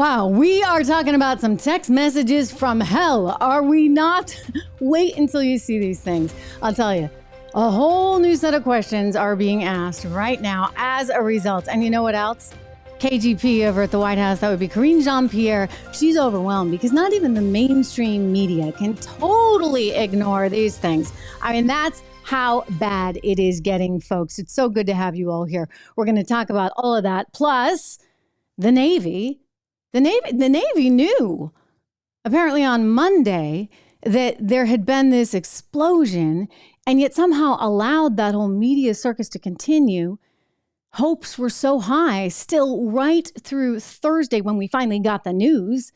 Wow, we are talking about some text messages from hell, are we not? Wait until you see these things. I'll tell you, a whole new set of questions are being asked right now as a result. And you know what else? KGP over at the White House, that would be Karine Jean-Pierre. She's overwhelmed because not even the mainstream media can totally ignore these things. I mean, that's how bad it is getting, folks. It's so good to have you all here. We're going to talk about all of that. Plus, the Navy. The Navy knew, apparently on Monday, that there had been this explosion and yet somehow allowed that whole media circus to continue. Hopes were so high still right through Thursday when we finally got the news.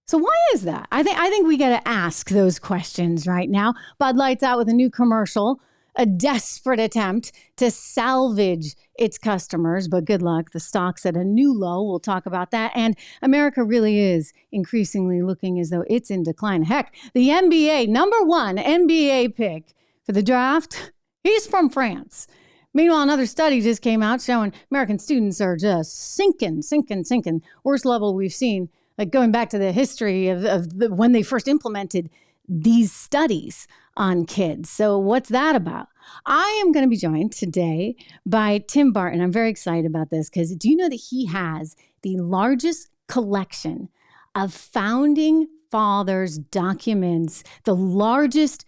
So why is that? I think we got to ask those questions right now. Bud Light's out with a new commercial, a desperate attempt to salvage its customers, but good luck. The stock's at a new low. We'll talk about that. And America really is increasingly looking as though it's in decline. Heck, the NBA, number one NBA pick for the draft, he's from France. Meanwhile, another study just came out showing American students are just sinking. Worst level we've seen, like going back to the history of when they first implemented these studies on kids. So what's that about? I am going to be joined today by Tim Barton. I'm very excited about this because do you know that he has the largest collection of founding fathers documents, the largest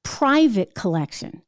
private collection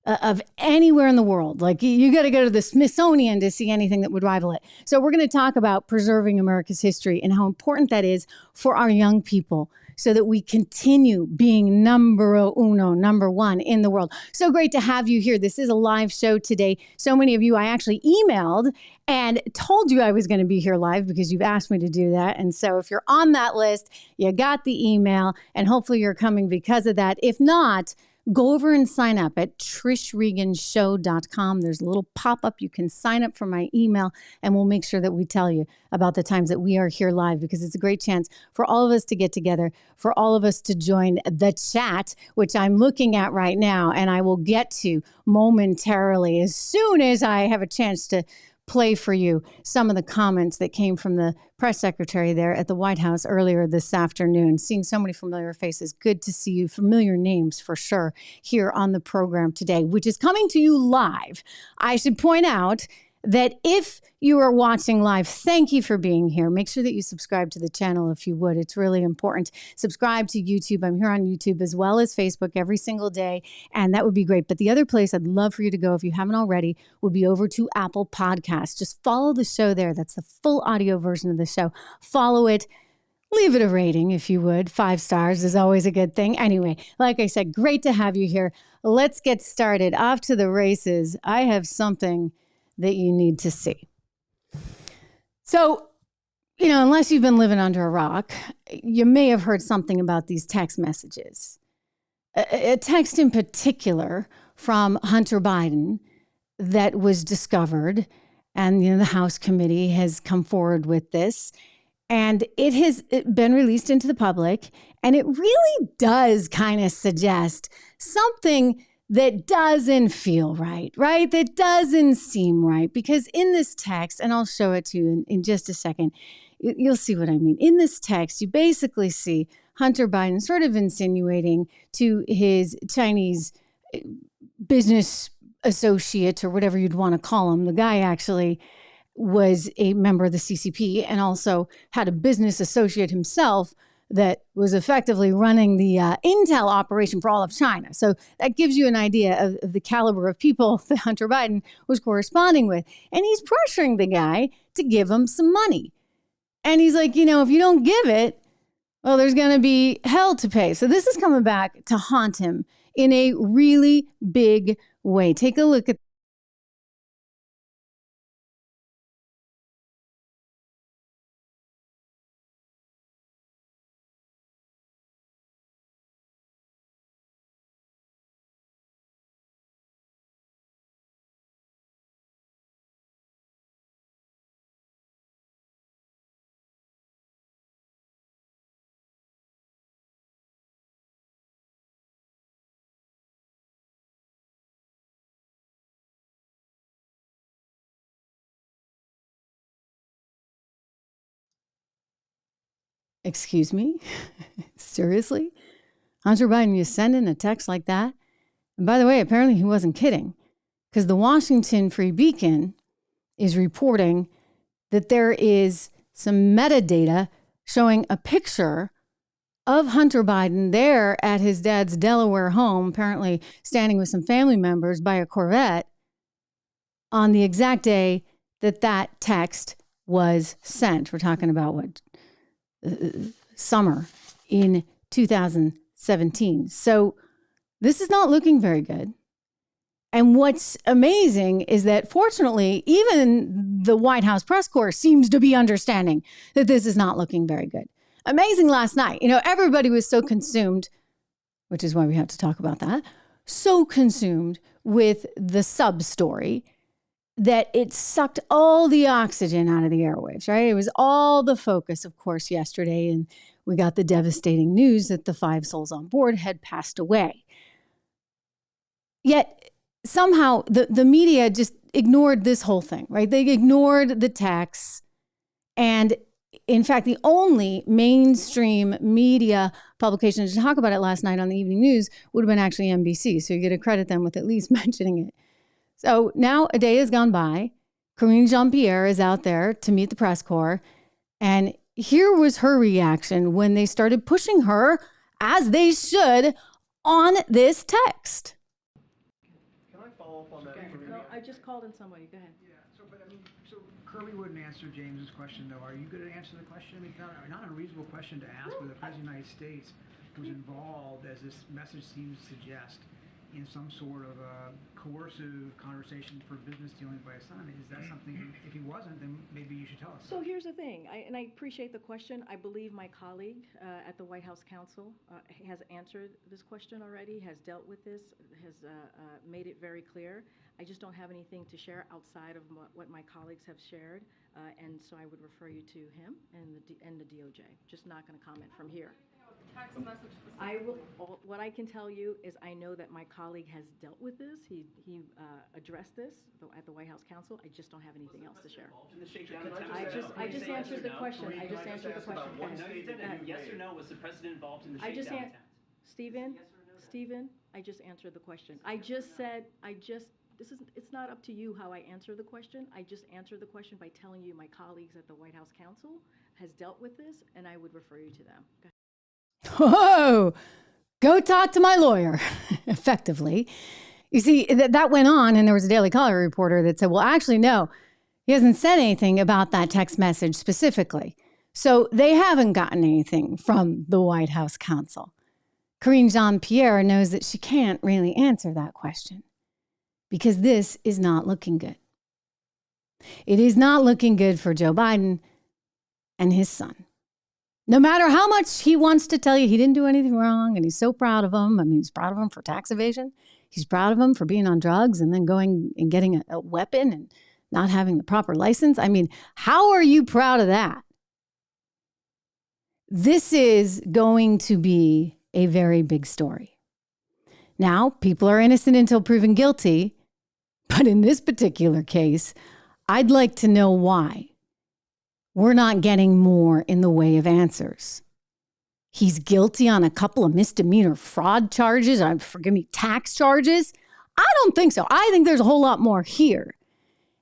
of anywhere in the world. Like you got to go to the Smithsonian to see anything that would rival it. So we're going to talk about preserving America's history and how important that is for our young people so that we continue being number one in the world. So great to have you here. This is a live show today. So many of you I actually emailed and told you I was going to be here live because you've asked me to do that. And so if you're on that list, you got the email and hopefully you're coming because of that. If not, go over and sign up at trishreganshow.com. There's a little pop-up. You can sign up for my email, and we'll make sure that we tell you about the times that we are here live because it's a great chance for all of us to get together, for all of us to join the chat, which I'm looking at right now, and I will get to momentarily as soon as I have a chance to play for you some of the comments that came from the press secretary there at the White House earlier this afternoon. Seeing so many familiar faces. Good to see you. Familiar names for sure here on the program today, which is coming to you live. I should point out that if you are watching live, thank you for being here. Make sure that you subscribe to the channel if you would. It's really important. Subscribe to YouTube. I'm here on YouTube as well as Facebook every single day, and that would be great. But the other place I'd love for you to go, if you haven't already, would be over to Apple Podcasts. Just follow the show there. That's the full audio version of the show. Follow it. Leave it a rating if you would. 5 stars is always a good thing. Anyway, like I said, great to have you here. Let's get started. Off to the races. I have something that you need to see. So, unless you've been living under a rock, you may have heard something about these text messages. A text in particular from Hunter Biden that was discovered, and the House committee has come forward with this, and it has been released into the public, and it really does kind of suggest something that doesn't feel right? That doesn't seem right. Because in this text, and I'll show it to you in just a second, you'll see what I mean. In this text, you basically see Hunter Biden sort of insinuating to his Chinese business associate, or whatever you'd want to call him. The guy actually was a member of the CCP and also had a business associate himself that was effectively running the intel operation for all of China. So that gives you an idea of the caliber of people that Hunter Biden was corresponding with. And he's pressuring the guy to give him some money. And he's like, if you don't give it, well, there's going to be hell to pay. So this is coming back to haunt him in a really big way. Take a look at Excuse me? Seriously? Hunter Biden, you send in a text like that? And by the way, apparently he wasn't kidding, because the Washington Free Beacon is reporting that there is some metadata showing a picture of Hunter Biden there at his dad's Delaware home, apparently standing with some family members by a Corvette on the exact day that that text was sent. We're talking about summer in 2017. So this is not looking very good. And what's amazing is that fortunately, even the White House press corps seems to be understanding that this is not looking very good. Amazing last night. Everybody was so consumed, which is why we have to talk about that, so consumed with the sub story that it sucked all the oxygen out of the airwaves, right? It was all the focus, of course, yesterday. And we got the devastating news that the 5 souls on board had passed away. Yet somehow the media just ignored this whole thing, right? They ignored the texts. And in fact, the only mainstream media publication to talk about it last night on the evening news would have been actually NBC. So you get to credit them with at least mentioning it. So now a day has gone by. Karine Jean-Pierre is out there to meet the press corps. And here was her reaction when they started pushing her, as they should, on this text. Can I follow up on that? No, I just called in somebody. Go ahead. Yeah, so Kirby wouldn't answer James's question, though. Are you going to answer the question? I mean, not an unreasonable question to ask, but the President of the United States was involved, as this message seems to suggest, in some sort of a coercive conversation for business dealings by his son. Is that something, if he wasn't, then maybe you should tell us? So here's the thing, and I appreciate the question. I believe my colleague at the White House Counsel has answered this question already, has dealt with this, has made it very clear. I just don't have anything to share outside of what my colleagues have shared, and so I would refer you to him and the DOJ. Just not going to comment from here. Text message. What I can tell you is I know that my colleague has dealt with this. He addressed this at the White House Counsel. I just don't have anything else to share. I just answered the question. I just answered the question. Yes or no, was the president involved in the shakedown attempt? Stephen, I just answered the question. It's not up to you how I answer the question. I just answered the question by telling you my colleagues at the White House Counsel has dealt with this, and I would refer you to them. Go ahead. Oh, go talk to my lawyer, effectively. You see, that went on, and there was a Daily Caller reporter that said, well, actually, no, he hasn't said anything about that text message specifically. So they haven't gotten anything from the White House counsel. Karine Jean-Pierre knows that she can't really answer that question because this is not looking good. It is not looking good for Joe Biden and his son. No matter how much he wants to tell you he didn't do anything wrong and he's so proud of him. I mean, he's proud of him for tax evasion. He's proud of him for being on drugs and then going and getting a weapon and not having the proper license. I mean, how are you proud of that? This is going to be a very big story. Now, people are innocent until proven guilty. But in this particular case, I'd like to know why we're not getting more in the way of answers. He's guilty on a couple of misdemeanor fraud charges, tax charges. I don't think so. I think there's a whole lot more here.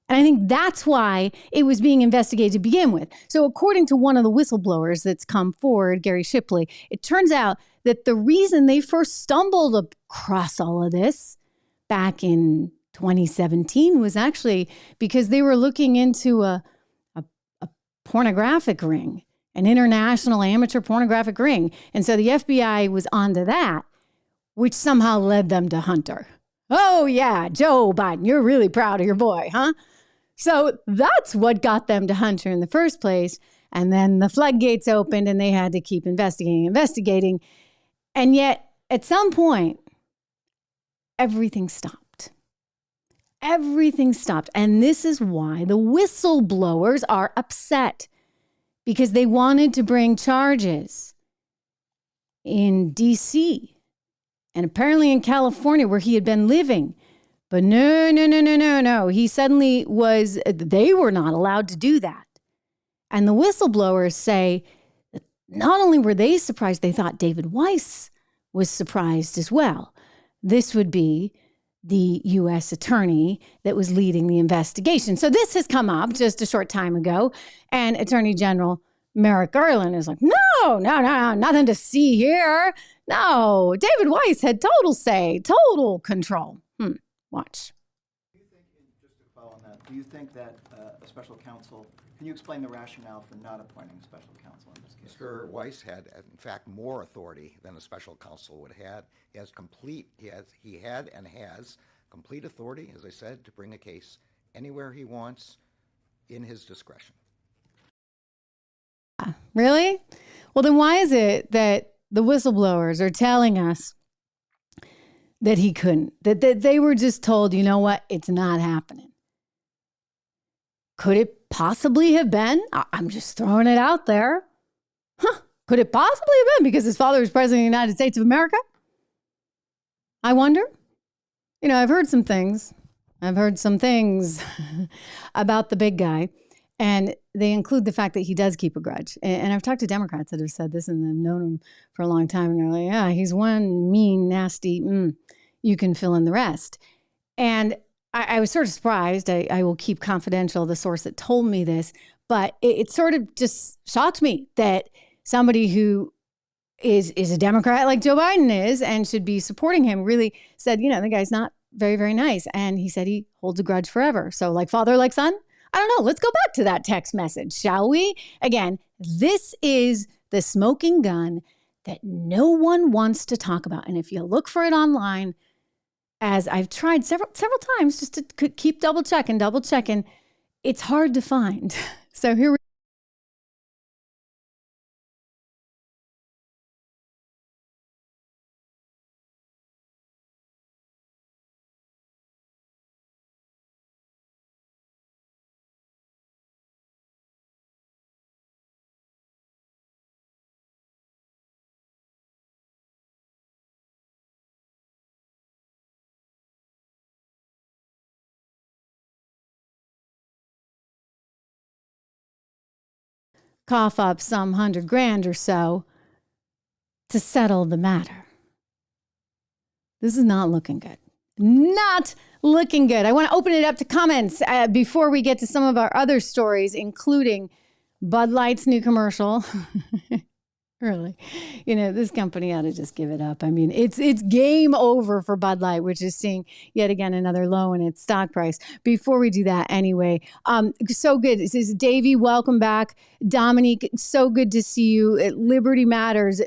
And I think that's why it was being investigated to begin with. So according to one of the whistleblowers that's come forward, Gary Shipley, it turns out that the reason they first stumbled across all of this back in 2017 was actually because they were looking into a pornographic ring, an international amateur pornographic ring. And so the FBI was onto that, which somehow led them to Hunter. Oh yeah, Joe Biden, you're really proud of your boy, huh? So that's what got them to Hunter in the first place. And then the floodgates opened and they had to keep investigating. And yet at some point, everything stopped. Everything stopped. And this is why the whistleblowers are upset, because they wanted to bring charges in D.C. and apparently in California where he had been living. But no. He suddenly they were not allowed to do that. And the whistleblowers say not only were they surprised, they thought David Weiss was surprised as well. This would be the U.S. attorney that was leading the investigation. So this has come up just a short time ago, and Attorney General Merrick Garland is like, no, nothing to see here. No, David Weiss had total say, total control. Watch. Just to follow on that, do you think that a special counsel, can you explain the rationale for not appointing a special counsel in this case? Mr. Weiss had, in fact, more authority than a special counsel would have. He had and has complete authority, as I said, to bring a case anywhere he wants in his discretion. Really? Well, then why is it that the whistleblowers are telling us that he couldn't, that they were just told, you know what, it's not happening? Could it possibly have been? I'm just throwing it out there. Could it possibly have been because his father was president of the United States of America? I wonder. You know, I've heard some things about the big guy, and they include the fact that he does keep a grudge. And I've talked to Democrats that have said this, and they've known him for a long time, and they're like, yeah, he's one mean, nasty, you can fill in the rest. And I was sort of surprised. I will keep confidential the source that told me this, but it sort of just shocked me that somebody who is a Democrat like Joe Biden is and should be supporting him really said, you know, the guy's not very, very nice. And he said he holds a grudge forever. So like father, like son, I don't know. Let's go back to that text message, shall we? Again, this is the smoking gun that no one wants to talk about. And if you look for it online, as I've tried several times just to keep double checking, it's hard to find. So here we cough up some $100,000 or so to settle the matter. This is not looking good. Not looking good. I want to open it up to comments before we get to some of our other stories, including Bud Light's new commercial. Really, you know, this company ought to just give it up. I mean, it's game over for Bud Light, which is seeing yet again another low in its stock price. Before we do that, anyway, so good. This is Davey. Welcome back, Dominique. So good to see you. Liberty Matters.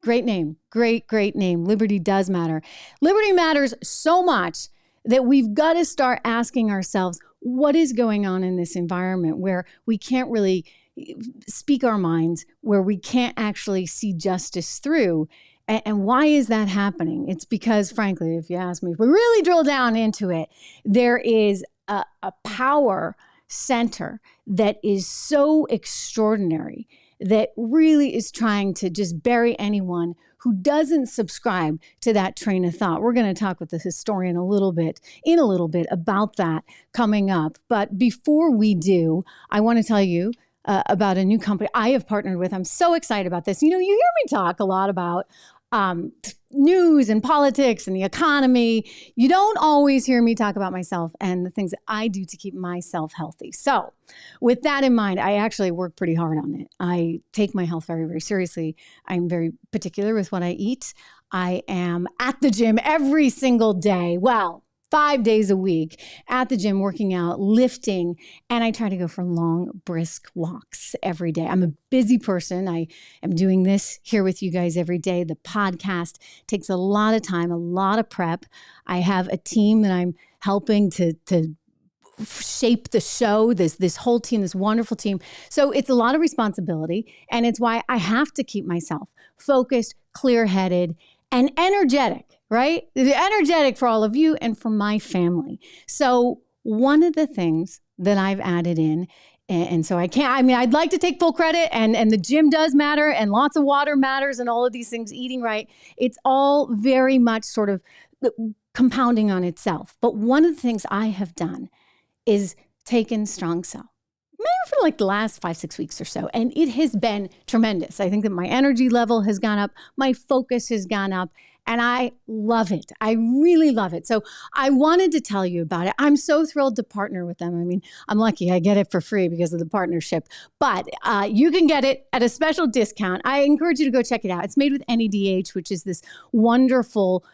Great name. Great name. Liberty does matter. Liberty matters so much that we've got to start asking ourselves, what is going on in this environment where we can't really speak our minds, where we can't actually see justice through? And why is that happening? It's because, frankly, if you ask me, if we really drill down into it, there is a power center that is so extraordinary that really is trying to just bury anyone who doesn't subscribe to that train of thought. We're going to talk with the historian in a little bit about that coming up. But before we do, I want to tell you about a new company I have partnered with. I'm so excited about this. You know, you hear me talk a lot about news and politics and the economy. You don't always hear me talk about myself and the things that I do to keep myself healthy. So with that in mind, I actually work pretty hard on it. I take my health very, very seriously. I'm very particular with what I eat. I am at the gym every single day. Well, 5 days a week at the gym, working out, lifting, and I try to go for long, brisk walks every day. I'm a busy person. I am doing this here with you guys every day. The podcast takes a lot of time, a lot of prep. I have a team that I'm helping to shape the show, this whole team, this wonderful team. So it's a lot of responsibility, and it's why I have to keep myself focused, clear-headed, and energetic. Right? Energetic for all of you and for my family. So one of the things that I've added in, and so I'd like to take full credit, and the gym does matter, and lots of water matters, and all of these things, eating right. It's all very much sort of compounding on itself. But one of the things I have done is taken Strong Cell. maybe for like the last 5-6 weeks or so. And it has been tremendous. I think that my energy level has gone up. My focus has gone up. And I love it. I really love it. So I wanted to tell you about it. I'm so thrilled to partner with them. I mean, I'm lucky I get it for free because of the partnership. But you can get it at a special discount. I encourage you to go check it out. It's made with NADH, which is this wonderful,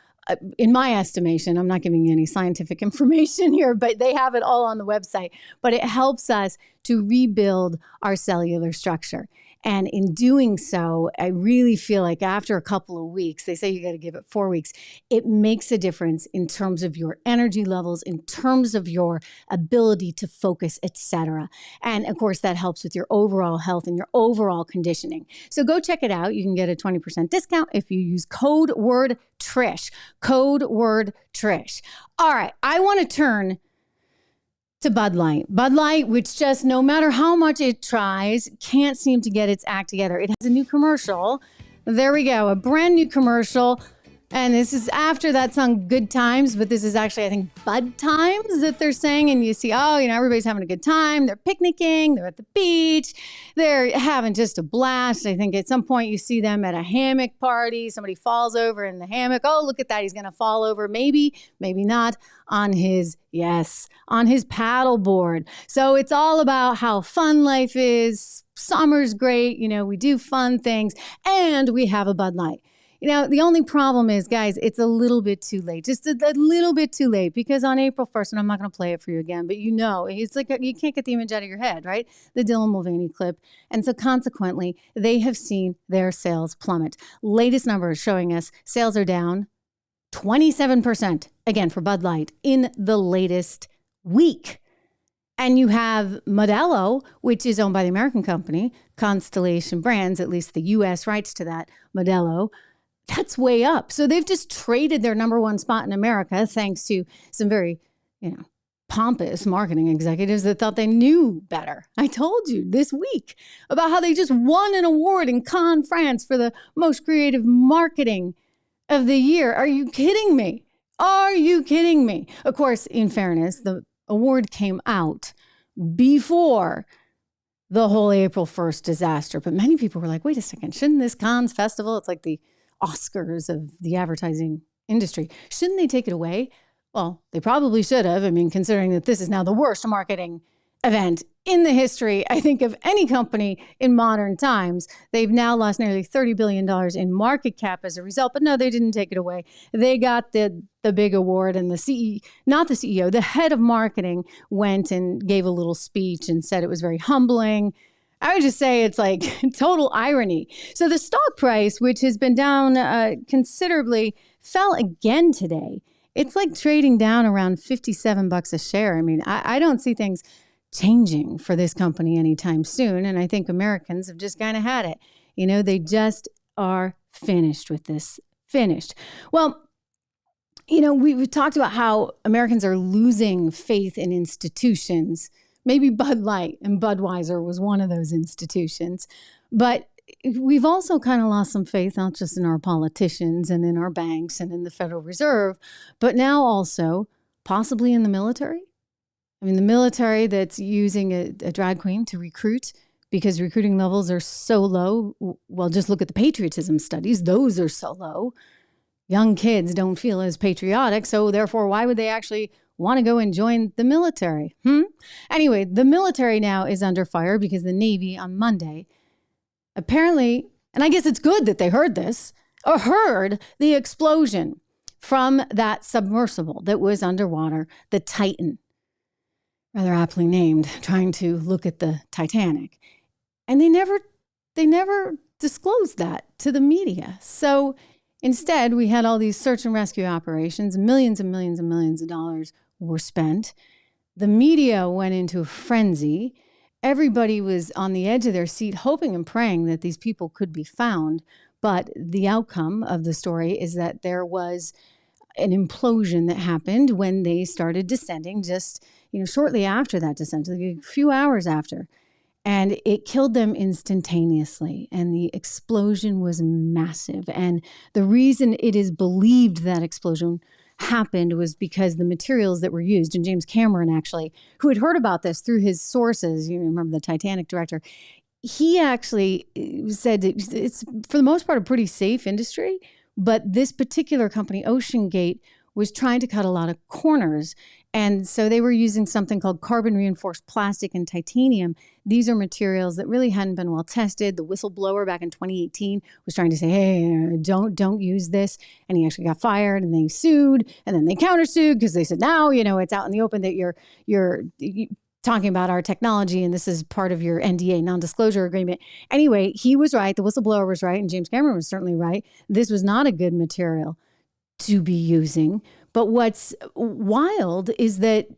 in my estimation, I'm not giving you any scientific information here, but they have it all on the website. But it helps us to rebuild our cellular structure. And in doing so, I really feel like after a couple of weeks, they say you got to give it 4 weeks, it makes a difference in terms of your energy levels, in terms of your ability to focus, etc. And of course, that helps with your overall health and your overall conditioning. So go check it out. You can get a 20% discount if you use code word Trish. Code word Trish. All right, I want to turn to Bud Light. Bud Light, which just no matter how much it tries, can't seem to get its act together. It has a new commercial. There we go, a brand new commercial. And this is after that song Good Times, but this is actually, I think, Bud Times that they're saying. And you see, oh, everybody's having a good time. They're picnicking. They're at the beach. They're having just a blast. I think at some point you see them at a hammock party. Somebody falls over in the hammock. Oh, look at that. He's going to fall over. Maybe, maybe not on his paddle board. So it's all about how fun life is. Summer's great. We do fun things and we have a Bud Light. The only problem is, guys, it's a little bit too late, just a little bit too late, because on April 1st, and I'm not going to play it for you again, but it's like you can't get the image out of your head, right? The Dylan Mulvaney clip. And so consequently, they have seen their sales plummet. Latest numbers showing us sales are down 27%, again, for Bud Light in the latest week. And you have Modelo, which is owned by the American company, Constellation Brands, at least the U.S. rights to that, Modelo. That's way up. So they've just traded their number one spot in America thanks to some very, pompous marketing executives that thought they knew better. I told you this week about how they just won an award in Cannes, France for the most creative marketing of the year. Are you kidding me? Are you kidding me? Of course, in fairness, the award came out before the whole April 1st disaster. But many people were like, wait a second, shouldn't this Cannes festival, it's like the Oscars of the advertising industry, shouldn't they take it away? Well, they probably should have. I mean, considering that this is now the worst marketing event in the history, I think, of any company in modern times. They've now lost nearly $30 billion in market cap as a result. But no, they didn't take it away. They got the big award, and the head of marketing went and gave a little speech and said it was very humbling. I would just say it's like total irony. So the stock price, which has been down considerably, fell again today. It's like trading down around $57 a share. I mean, I don't see things changing for this company anytime soon. And I think Americans have just kind of had it. They just are finished with this. Finished. Well, we talked about how Americans are losing faith in institutions. Maybe Bud Light and Budweiser was one of those institutions. But we've also kind of lost some faith, not just in our politicians and in our banks and in the Federal Reserve, but now also possibly in the military. I mean, the military that's using a drag queen to recruit because recruiting levels are so low. Well, just look at the patriotism studies. Those are so low. Young kids don't feel as patriotic. So therefore, why would they actually want to go and join the military? Anyway, the military now is under fire because the Navy on Monday apparently, and I guess it's good that they heard this, or heard the explosion from that submersible that was underwater, the Titan, rather aptly named, trying to look at the Titanic. And they never disclosed that to the media. So instead, we had all these search and rescue operations, millions and millions and millions of dollars were spent. The media went into a frenzy. Everybody was on the edge of their seat, hoping and praying that these people could be found. But the outcome of the story is that there was an implosion that happened when they started descending, just shortly after that descent, a few hours after. And it killed them instantaneously. And the explosion was massive. And the reason it is believed that explosion happened was because the materials that were used, and James Cameron actually, who had heard about this through his sources, you remember the Titanic director, he actually said it's for the most part a pretty safe industry, but this particular company, Ocean Gate, was trying to cut a lot of corners. And so they were using something called carbon reinforced plastic and titanium. These are materials that really hadn't been well tested. The whistleblower back in 2018 was trying to say, hey, don't use this. And he actually got fired, and they sued, and then they countersued because they said, now, it's out in the open that you're talking about our technology, and this is part of your NDA, non-disclosure agreement. Anyway, he was right. The whistleblower was right, and James Cameron was certainly right. This was not a good material to be using. But what's wild is that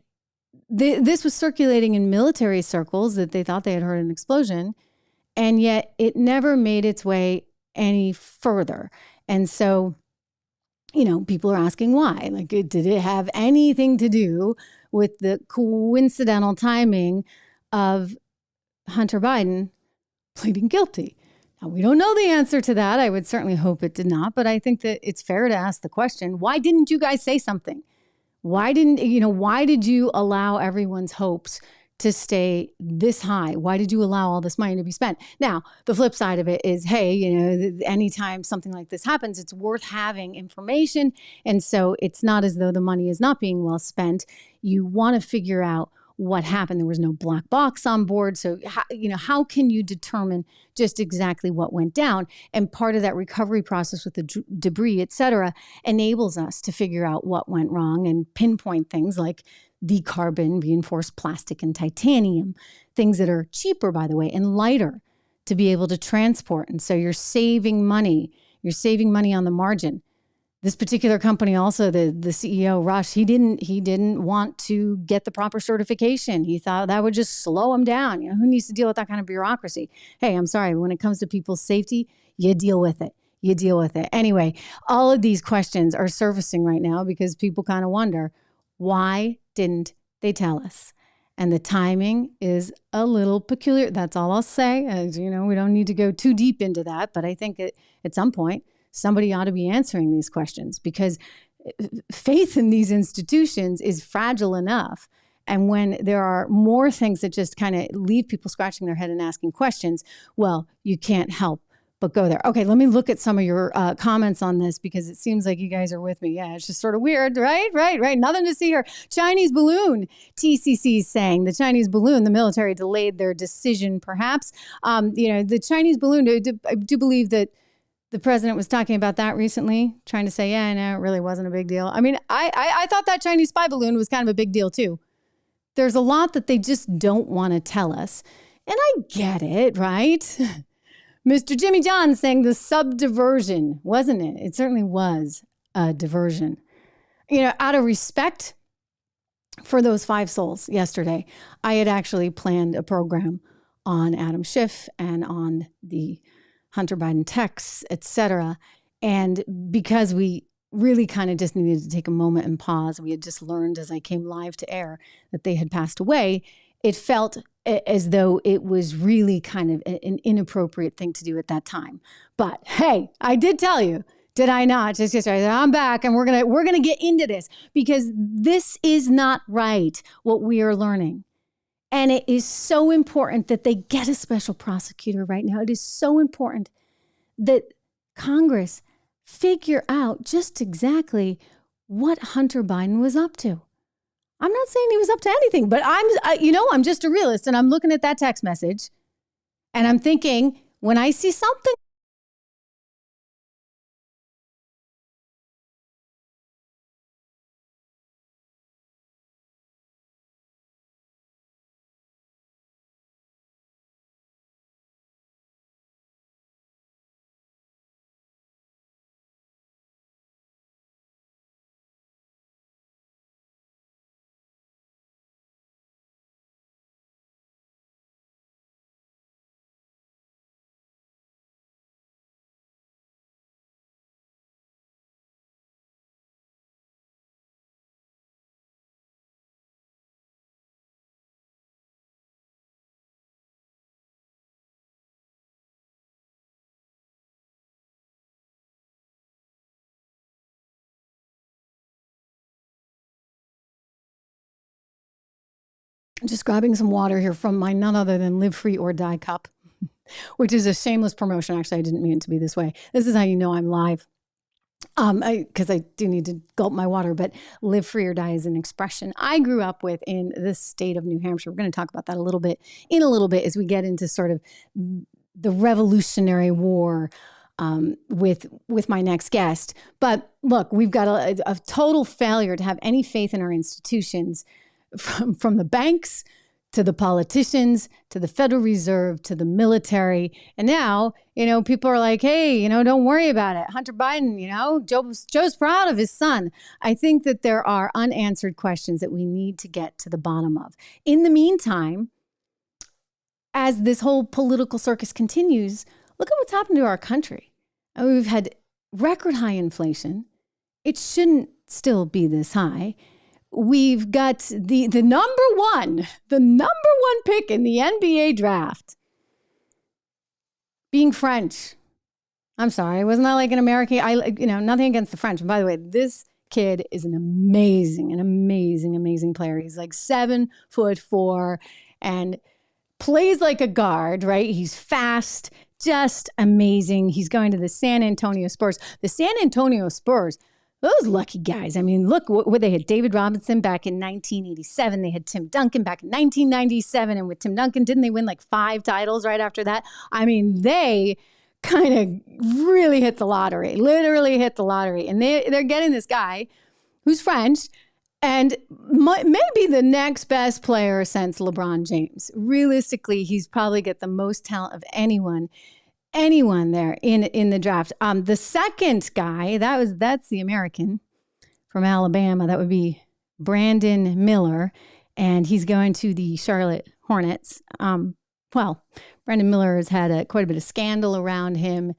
this was circulating in military circles, that they thought they had heard an explosion, and yet it never made its way any further. And so, people are asking why. Like, did it have anything to do with the coincidental timing of Hunter Biden pleading guilty? Now, we don't know the answer to that. I would certainly hope it did not, but I think that it's fair to ask the question, why didn't you guys say something? Why did you allow everyone's hopes to stay this high? Why did you allow all this money to be spent? Now, the flip side of it is, hey, anytime something like this happens, it's worth having information. And so it's not as though the money is not being well spent. You want to figure out what happened. There was no black box on board. So, how can you determine just exactly what went down? And part of that recovery process with the debris, et cetera, enables us to figure out what went wrong and pinpoint things like the carbon reinforced plastic and titanium, things that are cheaper, by the way, and lighter to be able to transport. And so you're saving money. You're saving money on the margin. This particular company also, the CEO, Rush, he didn't want to get the proper certification. He thought that would just slow him down. Who needs to deal with that kind of bureaucracy? Hey, I'm sorry. When it comes to people's safety, you deal with it. You deal with it. Anyway, all of these questions are surfacing right now because people kind of wonder, why didn't they tell us? And the timing is a little peculiar. That's all I'll say. As we don't need to go too deep into that, but I think at some point, somebody ought to be answering these questions, because faith in these institutions is fragile enough. And when there are more things that just kind of leave people scratching their head and asking questions, well, you can't help but go there. Okay, let me look at some of your comments on this, because it seems like you guys are with me. Yeah, it's just sort of weird, right? Right. Nothing to see here. Chinese balloon, TCC is saying the Chinese balloon, the military delayed their decision, perhaps. The Chinese balloon, I do believe that the president was talking about that recently, trying to say, yeah, no, it really wasn't a big deal. I mean, I thought that Chinese spy balloon was kind of a big deal too. There's a lot that they just don't want to tell us. And I get it, right? Mr. Jimmy John saying the subdiversion, wasn't it? It certainly was a diversion. Out of respect for those 5 souls yesterday, I had actually planned a program on Adam Schiff and on the Hunter Biden texts, et cetera. And because we really kind of just needed to take a moment and pause, we had just learned as I came live to air that they had passed away. It felt as though it was really kind of an inappropriate thing to do at that time. But hey, I did tell you, did I not? Just yesterday, I'm back, and we're gonna get into this, because this is not right, what we are learning. And it is so important that they get a special prosecutor right now. It is so important that Congress figure out just exactly what Hunter Biden was up to. I'm not saying he was up to anything, but I'm just a realist, and I'm looking at that text message and I'm thinking, when I see something Just grabbing some water here from my none other than Live Free or Die cup, which is a shameless promotion. Actually, I didn't mean it to be this way. This is how you know I'm live. Because I do need to gulp my water, but live free or die is an expression I grew up with in the state of New Hampshire. We're going to talk about that a little bit as we get into sort of the Revolutionary War with my next guest. But look, we've got a total failure to have any faith in our institutions, from the banks to the politicians, to the Federal Reserve, to the military. And now, people are like, hey, don't worry about it. Hunter Biden, Joe's proud of his son. I think that there are unanswered questions that we need to get to the bottom of. In the meantime, as this whole political circus continues, look at what's happened to our country. We've had record high inflation. It shouldn't still be this high. We've got the number one pick in the NBA draft being French. I'm sorry, wasn't that like an American? Nothing against the French. And by the way, this kid is an amazing player. He's like 7'4" and plays like a guard, right? He's fast, just amazing. He's going to the San Antonio Spurs. The San Antonio Spurs, those lucky guys. I mean, look, they had David Robinson back in 1987. They had Tim Duncan back in 1997. And with Tim Duncan, didn't they win like 5 titles right after that? I mean, they kind of really hit the lottery, literally hit the lottery. And they're getting this guy who's French and maybe the next best player since LeBron James. Realistically, he's probably got the most talent of anyone there in the draft. The second guy, that's the American from Alabama. That would be Brandon Miller, and he's going to the Charlotte Hornets. Brandon Miller has had quite a bit of scandal around him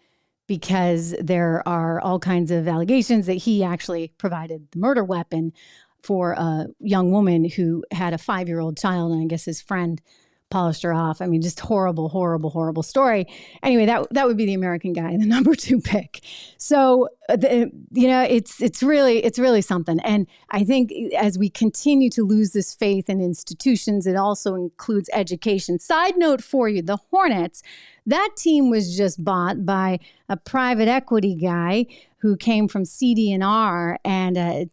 because there are all kinds of allegations that he actually provided the murder weapon for a young woman who had a 5-year-old child, and I guess his friend polished her off. I mean, just horrible story. Anyway, that would be the American guy, the number 2 pick. So, it's really something. And I think as we continue to lose this faith in institutions, it also includes education. Side note for you, the Hornets, that team was just bought by a private equity guy who came from CD&R, and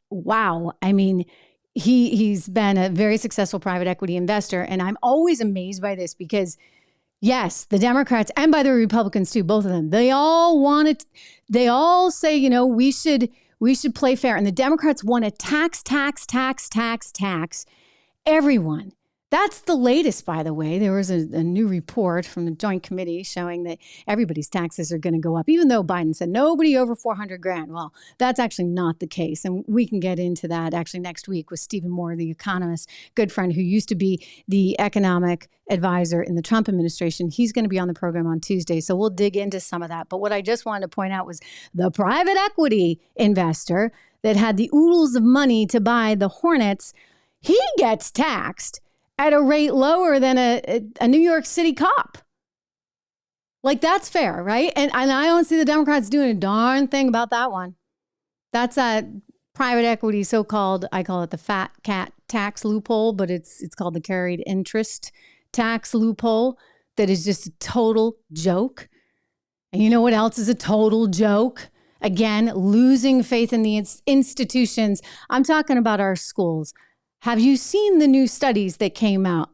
wow. I mean, he's been a very successful private equity investor. And I'm always amazed by this because, yes, the Democrats and by the Republicans too, both of them, they all say, we should play fair. And the Democrats want to tax everyone. That's the latest, by the way. There was a new report from the Joint Committee showing that everybody's taxes are going to go up, even though Biden said nobody over $400,000. Well, that's actually not the case. And we can get into that actually next week with Stephen Moore, the economist, good friend who used to be the economic advisor in the Trump administration. He's going to be on the program on Tuesday. So we'll dig into some of that. But what I just wanted to point out was the private equity investor that had the oodles of money to buy the Hornets, he gets taxed at a rate lower than a New York City cop. Like, that's fair, right? And I don't see the Democrats doing a darn thing about that one. That's a private equity, so-called, I call it the fat cat tax loophole, but it's called the carried interest tax loophole that is just a total joke. And you know what else is a total joke? Again, losing faith in the institutions. I'm talking about our schools. Have you seen the new studies that came out?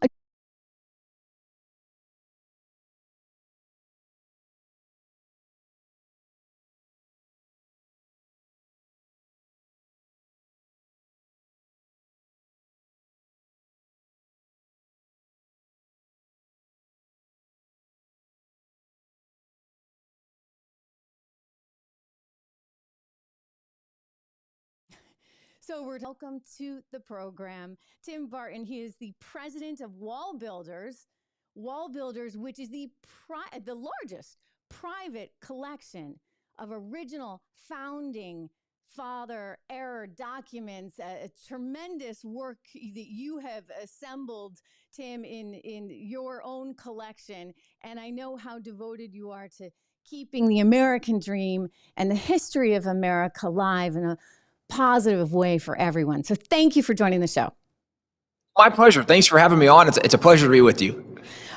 So welcome to the program, Tim Barton. He is the president of Wall Builders, which is the largest private collection of original founding father era documents. A tremendous work that you have assembled, Tim, in your own collection. And I know how devoted you are to keeping the American dream and the history of America alive in a positive way for everyone. So thank you for joining the show. My pleasure. Thanks for having me on. It's a pleasure to be with you.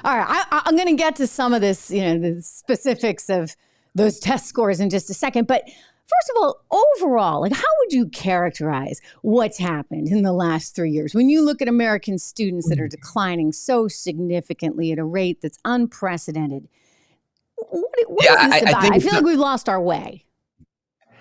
All right, I'm going to get to some of this, the specifics of those test scores in just a second. But first of all, overall, like, how would you characterize what's happened in the last 3 years? When you look at American students that are declining so significantly at a rate that's unprecedented, what is this about? I feel like we've lost our way.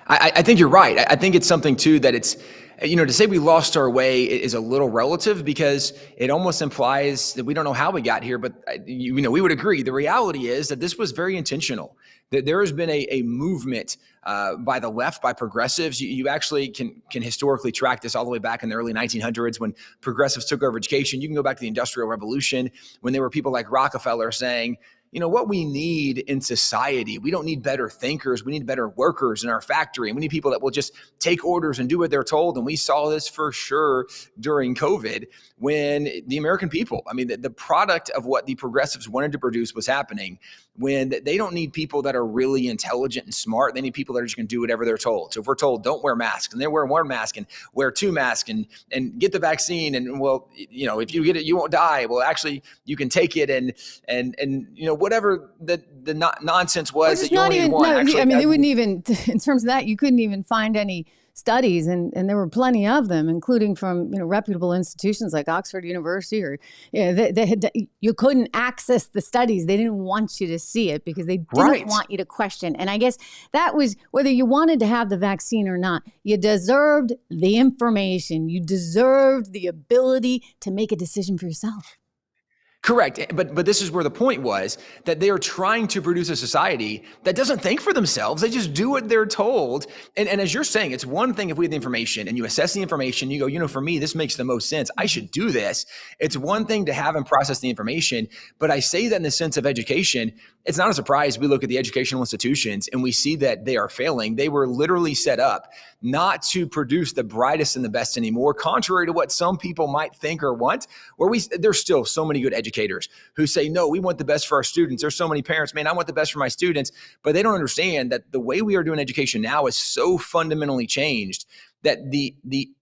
I think you're right. I think it's something, too, that it's, to say we lost our way is a little relative because it almost implies that we don't know how we got here. But, we would agree. The reality is that this was very intentional. That there has been a movement by the left, by progressives. You actually can historically track this all the way back in the early 1900s when progressives took over education. You can go back to the Industrial Revolution when there were people like Rockefeller saying, what we need in society, we don't need better thinkers. We need better workers in our factory. And we need people that will just take orders and do what they're told. And we saw this for sure during COVID when the American people, the product of what the progressives wanted to produce was happening when they don't need people that are really intelligent and smart. They need people that are just going to do whatever they're told. So if we're told don't wear masks and they wear one mask and wear two masks and get the vaccine and if you get it, you won't die. Well, actually you can take it and whatever the nonsense was that you only need one. They wouldn't even, in terms of that, you couldn't even find any studies, and there were plenty of them, including from reputable institutions like Oxford University, or you couldn't access the studies. They didn't want you to see it because they didn't want you to question. And I guess that was whether you wanted to have the vaccine or not. You deserved the information. You deserved the ability to make a decision for yourself. Correct. But this is where the point was, that they are trying to produce a society that doesn't think for themselves. They just do what they're told. And as you're saying, it's one thing if we have the information and you assess the information, you go, for me, this makes the most sense. I should do this. It's one thing to have and process the information. But I say that in the sense of education, it's not a surprise. We look at the educational institutions and we see that they are failing. They were literally set up not to produce the brightest and the best anymore, contrary to what some people might think or want, there's still so many good educators who say, no, we want the best for our students. There's so many parents, man, I want the best for my students, but they don't understand that the way we are doing education now is so fundamentally changed that the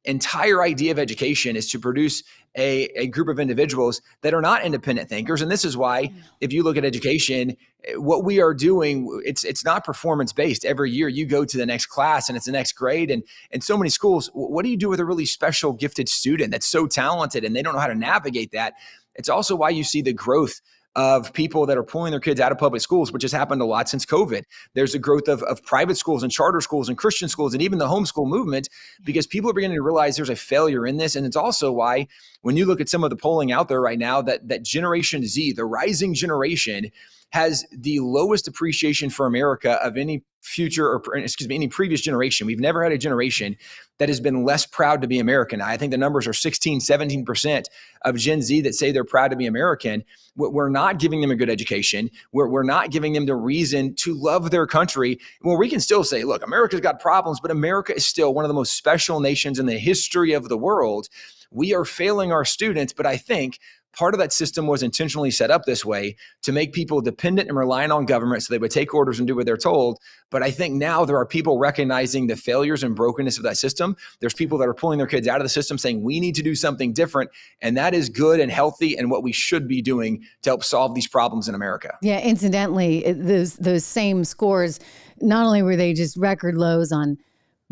entire idea of education is to produce a group of individuals that are not independent thinkers. And this is why, if you look at education, what we are doing, it's not performance-based. Every year you go to the next class and it's the next grade. And in so many schools, what do you do with a really special gifted student that's so talented and they don't know how to navigate that? It's also why you see the growth of people that are pulling their kids out of public schools, which has happened a lot since COVID. There's a growth of private schools and charter schools and Christian schools and even the homeschool movement, because people are beginning to realize there's a failure in this. And it's also why, when you look at some of the polling out there right now, that Generation Z, the rising generation, has the lowest appreciation for America of any any previous generation. We've never had a generation that has been less proud to be American. I think the numbers are 16, 17% of Gen Z that say they're proud to be American. We're not giving them a good education. We're not giving them the reason to love their country. Well, we can still say, look, America's got problems, but America is still one of the most special nations in the history of the world. We are failing our students, but I think part of that system was intentionally set up this way to make people dependent and reliant on government so they would take orders and do what they're told. But I think now there are people recognizing the failures and brokenness of that system. There's people that are pulling their kids out of the system saying we need to do something different. And that is good and healthy and what we should be doing to help solve these problems in America. Yeah, incidentally, those same scores, not only were they just record lows on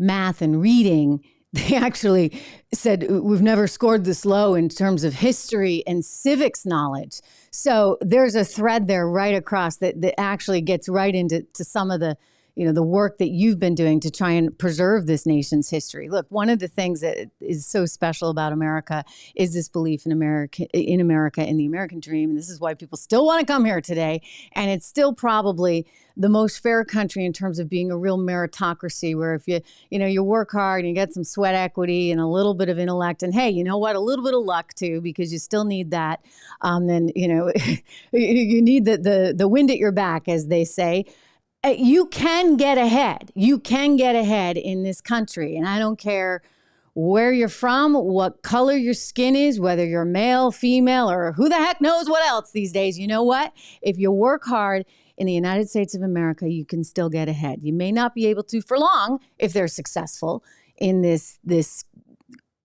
math and reading, they actually said we've never scored this low in terms of history and civics knowledge. So there's a thread there right across that actually gets right into some of the work that you've been doing to try and preserve this nation's history. Look, one of the things that is so special about America is this belief in America, in the American dream. And this is why people still want to come here today. And it's still probably the most fair country in terms of being a real meritocracy, where if you work hard and you get some sweat equity and a little bit of intellect and, hey, you know what, a little bit of luck too, because you still need that. Then, you need the wind at your back, as they say. You can get ahead. You can get ahead in this country. And I don't care where you're from, what color your skin is, whether you're male, female, or who the heck knows what else these days. You know what? If you work hard in the United States of America, you can still get ahead. You may not be able to for long if they're successful in this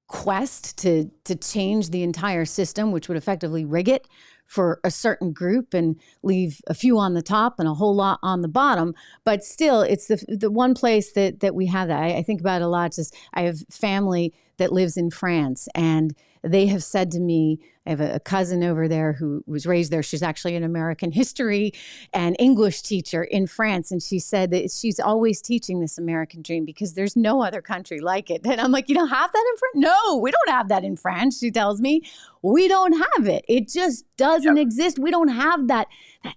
quest to change the entire system, which would effectively rig it for a certain group and leave a few on the top and a whole lot on the bottom. But still, it's the one place that we have that. I think about it a lot. Just I have family that lives in France, and they have said to me, I have a cousin over there who was raised there. She's actually an American history and English teacher in France. And she said that she's always teaching this American dream because there's no other country like it. And I'm like, you don't have that in France? No, we don't have that in France. She tells me, we don't have it. It just doesn't exist. We don't have that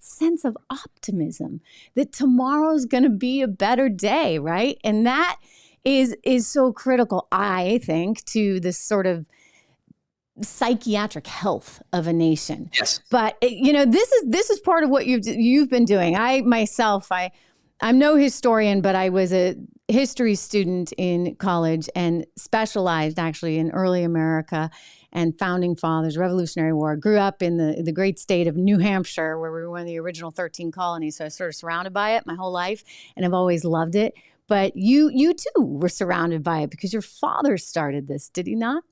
sense of optimism that tomorrow's going to be a better day, right? And that is so critical, I think, to this sort of psychiatric health of a nation. Yes. But this is part of what you've been doing. I'm no historian, but I was a history student in college and specialized actually in early America and founding fathers, Revolutionary War. Grew up in the great state of New Hampshire, where we were one of the original 13 colonies. So I was sort of surrounded by it my whole life, and I've always loved it. But you too were surrounded by it because your father started this, did he not?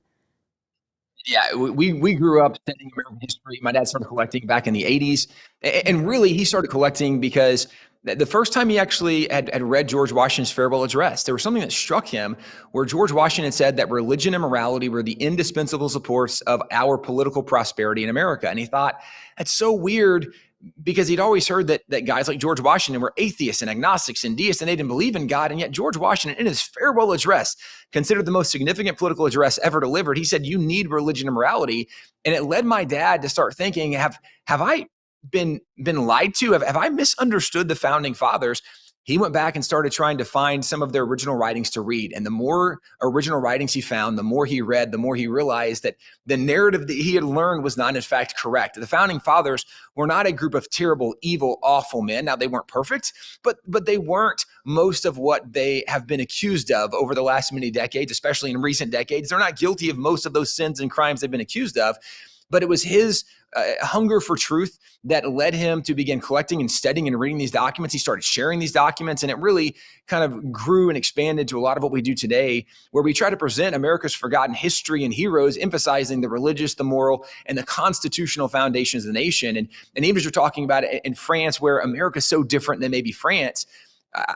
Yeah, we grew up studying American history. My dad started collecting back in the 80s. And really, he started collecting because the first time he actually had read George Washington's farewell address, there was something that struck him where George Washington said that religion and morality were the indispensable supports of our political prosperity in America. And he thought, that's so weird, because he'd always heard that guys like George Washington were atheists and agnostics and deists, and they didn't believe in God. And yet George Washington, in his farewell address, considered the most significant political address ever delivered, he said, you need religion and morality. And it led my dad to start thinking, have I been lied to? Have I misunderstood the founding fathers? He went back and started trying to find some of their original writings to read. And the more original writings he found, the more he read, the more he realized that the narrative that he had learned was not in fact correct. The founding fathers were not a group of terrible, evil, awful men. Now, they weren't perfect, but they weren't most of what they have been accused of over the last many decades, especially in recent decades. They're not guilty of most of those sins and crimes they've been accused of. But it was his hunger for truth that led him to begin collecting and studying and reading these documents. He started sharing these documents, and it really kind of grew and expanded to a lot of what we do today, where we try to present America's forgotten history and heroes, emphasizing the religious, the moral, and the constitutional foundations of the nation. And even as you're talking about it in France, where America is so different than maybe France,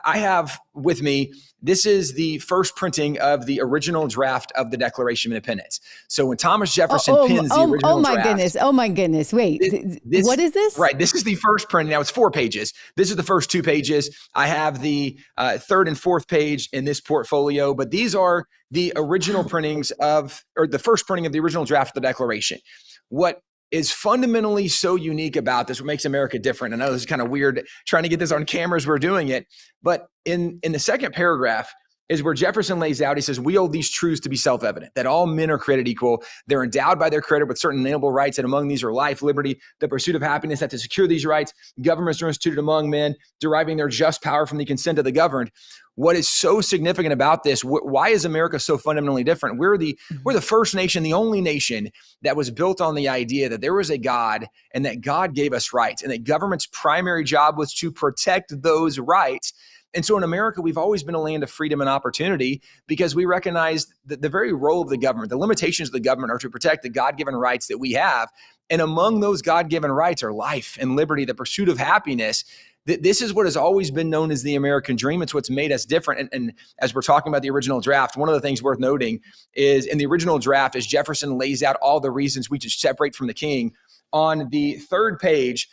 I have with me, this is the first printing of the original draft of the Declaration of Independence. So when Thomas Jefferson pins the original draft. Oh my goodness. Wait, what is this? Right. This is the first print. Now it's 4 pages. This is the first 2 pages. I have the third and fourth page in this portfolio, but these are the original printings or the first printing of the original draft of the Declaration. What is fundamentally so unique about this, what makes America different. I know this is kind of weird trying to get this on camera as we're doing it, but in the second paragraph is where Jefferson lays out, he says, we hold these truths to be self-evident, that all men are created equal. They're endowed by their creator with certain inalienable rights, and among these are life, liberty, the pursuit of happiness, that to secure these rights, governments are instituted among men, deriving their just power from the consent of the governed. What is so significant about this? Why is America so fundamentally different? We're the first nation, the only nation that was built on the idea that there was a God and that God gave us rights, and that government's primary job was to protect those rights. And so in America, we've always been a land of freedom and opportunity because we recognize that the very role of the government, the limitations of the government, are to protect the God-given rights that we have. And among those God-given rights are life and liberty, the pursuit of happiness. This is what has always been known as the American dream. It's what's made us different. And as we're talking about the original draft, one of the things worth noting is in the original draft, as Jefferson lays out all the reasons we should separate from the king, on the third page,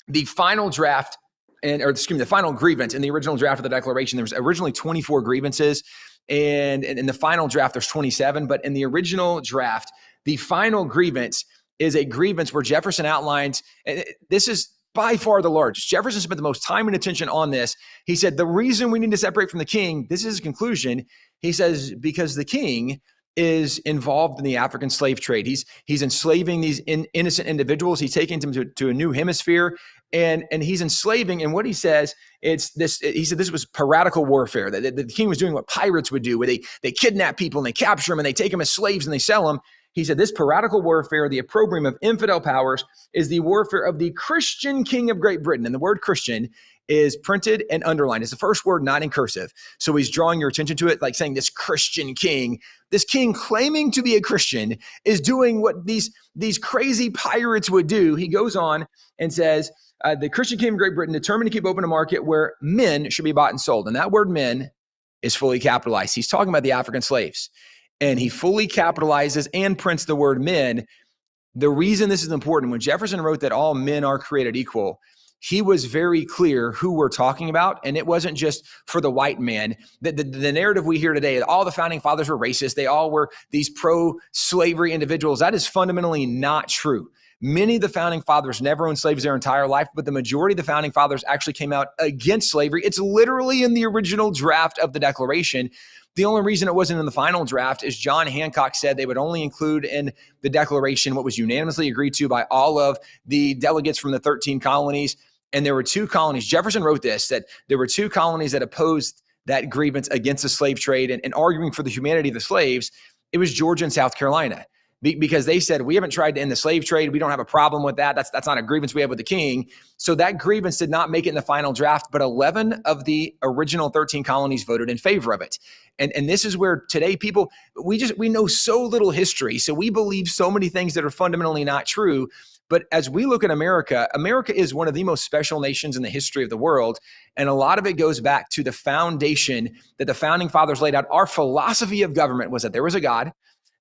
the final draft, the final grievance in the original draft of the Declaration, there was originally 24 grievances, and in the final draft, there's 27. But in the original draft, the final grievance is a grievance where Jefferson outlines, and this is by far the largest. Jefferson spent the most time and attention on this. He said, the reason we need to separate from the king, this is his conclusion. He says, because the king is involved in the African slave trade. He's enslaving these innocent individuals. He's taking them to a new hemisphere, and he's enslaving. And what he says, it's this. He said this was piratical warfare. That the king was doing what pirates would do, where they kidnap people and they capture them and they take them as slaves and they sell them. He said, this piratical warfare, the opprobrium of infidel powers, is the warfare of the Christian king of Great Britain. And the word Christian is printed and underlined. It's the first word, not in cursive. So he's drawing your attention to it, like saying this Christian king, this king claiming to be a Christian, is doing what these crazy pirates would do. He goes on and says, the Christian king of Great Britain determined to keep open a market where men should be bought and sold. And that word men is fully capitalized. He's talking about the African slaves. And he fully capitalizes and prints the word men. The reason this is important, when Jefferson wrote that all men are created equal, he was very clear who we're talking about. And it wasn't just for the white man. The narrative we hear today, all the founding fathers were racist. They all were these pro-slavery individuals. That is fundamentally not true. Many of the founding fathers never owned slaves their entire life, but the majority of the founding fathers actually came out against slavery. It's literally in the original draft of the Declaration. The only reason it wasn't in the final draft is John Hancock said they would only include in the Declaration what was unanimously agreed to by all of the delegates from the 13 colonies. And there were 2 colonies. Jefferson wrote this, that there were 2 colonies that opposed that grievance against the slave trade and arguing for the humanity of the slaves. It was Georgia and South Carolina. Because they said, we haven't tried to end the slave trade. We don't have a problem with that. That's not a grievance we have with the king. So that grievance did not make it in the final draft, but 11 of the original 13 colonies voted in favor of it. And this is where today people, we know so little history. So we believe so many things that are fundamentally not true. But as we look at America, America is one of the most special nations in the history of the world. And a lot of it goes back to the foundation that the founding fathers laid out. Our philosophy of government was that there was a God,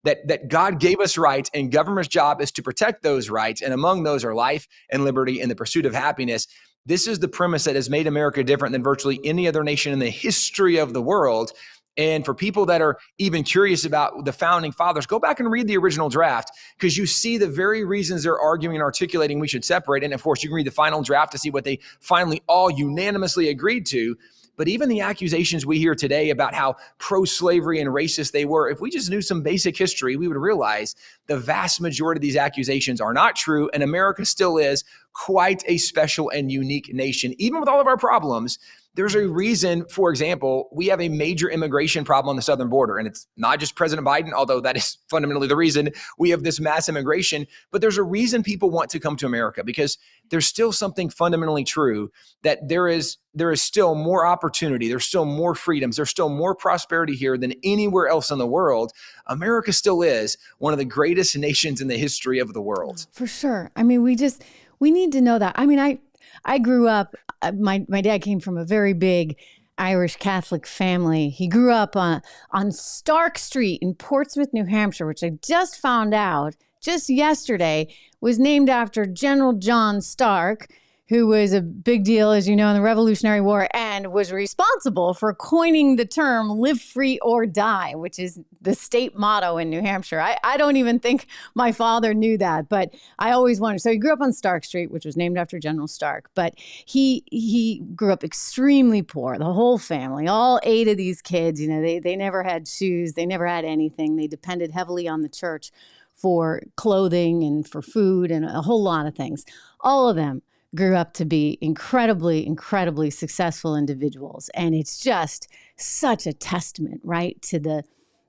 that God gave us rights, and government's job is to protect those rights. And among those are life and liberty and the pursuit of happiness. This is the premise that has made America different than virtually any other nation in the history of the world. And for people that are even curious about the founding fathers, go back and read the original draft, because you see the very reasons they're arguing and articulating we should separate. And of course, you can read the final draft to see what they finally all unanimously agreed to. But even the accusations we hear today about how pro-slavery and racist they were, if we just knew some basic history, we would realize the vast majority of these accusations are not true. And America still is quite a special and unique nation. Even with all of our problems, there's a reason, for example, we have a major immigration problem on the southern border. And it's not just President Biden, although that is fundamentally the reason we have this mass immigration. But there's a reason people want to come to America, because there's still something fundamentally true, that there is still more opportunity. There's still more freedoms. There's still more prosperity here than anywhere else in the world. America still is one of the greatest nations in the history of the world. For sure. I mean, we need to know that. I mean, I grew up, my dad came from a very big Irish Catholic family. He grew up on Stark Street in Portsmouth, New Hampshire, which I just found out just yesterday was named after General John Stark, who was a big deal, as you know, in the Revolutionary War, and was responsible for coining the term live free or die, which is the state motto in New Hampshire. I don't even think my father knew that, but I always wondered. So he grew up on Stark Street, which was named after General Stark, but he grew up extremely poor, the whole family, all 8 of these kids. You know, they never had shoes. They never had anything. They depended heavily on the church for clothing and for food and a whole lot of things. All of them grew up to be incredibly, incredibly successful individuals. And it's just such a testament, right, to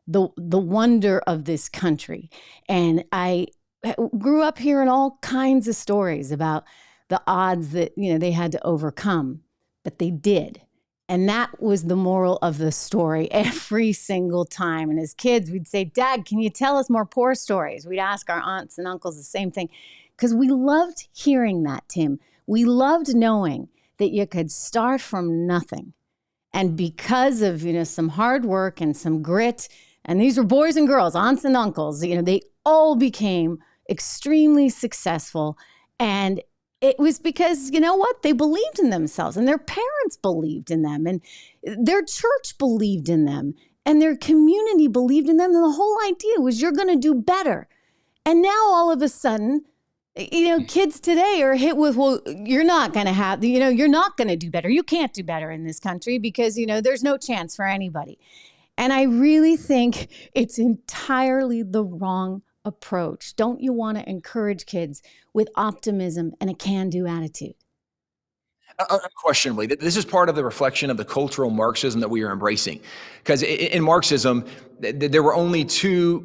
the wonder of this country. And I grew up hearing all kinds of stories about the odds that, you know, they had to overcome, but they did. And that was the moral of the story every single time. And as kids, we'd say, Dad, can you tell us more poor stories? We'd ask our aunts and uncles the same thing, because we loved hearing that, Tim. We loved knowing that you could start from nothing. And because of, you know, some hard work and some grit, and these were boys and girls, aunts and uncles, you know, they all became extremely successful. And it was because, you know what, they believed in themselves, and their parents believed in them, and their church believed in them, and their community believed in them. And the whole idea was you're going to do better. And now all of a sudden, you know, kids today are hit with, well, you're not going to have, you know, you're not going to do better. You can't do better in this country because, you know, there's no chance for anybody. And I really think it's entirely the wrong approach. Don't you want to encourage kids with optimism and a can-do attitude? Unquestionably, this is part of the reflection of the cultural Marxism that we are embracing. Because in Marxism, there were only two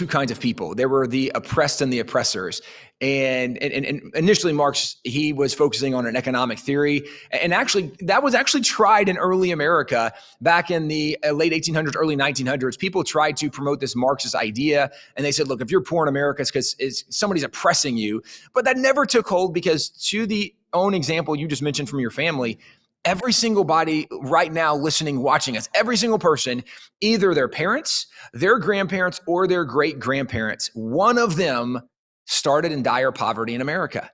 kinds of people. There were the oppressed and the oppressors. And initially, Marx, he was focusing on an economic theory, and actually that was actually tried in early America back in the late 1800s, early 1900s. People tried to promote this Marxist idea, and they said, "Look, if you're poor in America, it's because somebody's oppressing you." But that never took hold, because to the own example you just mentioned from your family, every single body right now listening, watching us, every single person, either their parents, their grandparents, or their great grandparents, one of them started in dire poverty in America.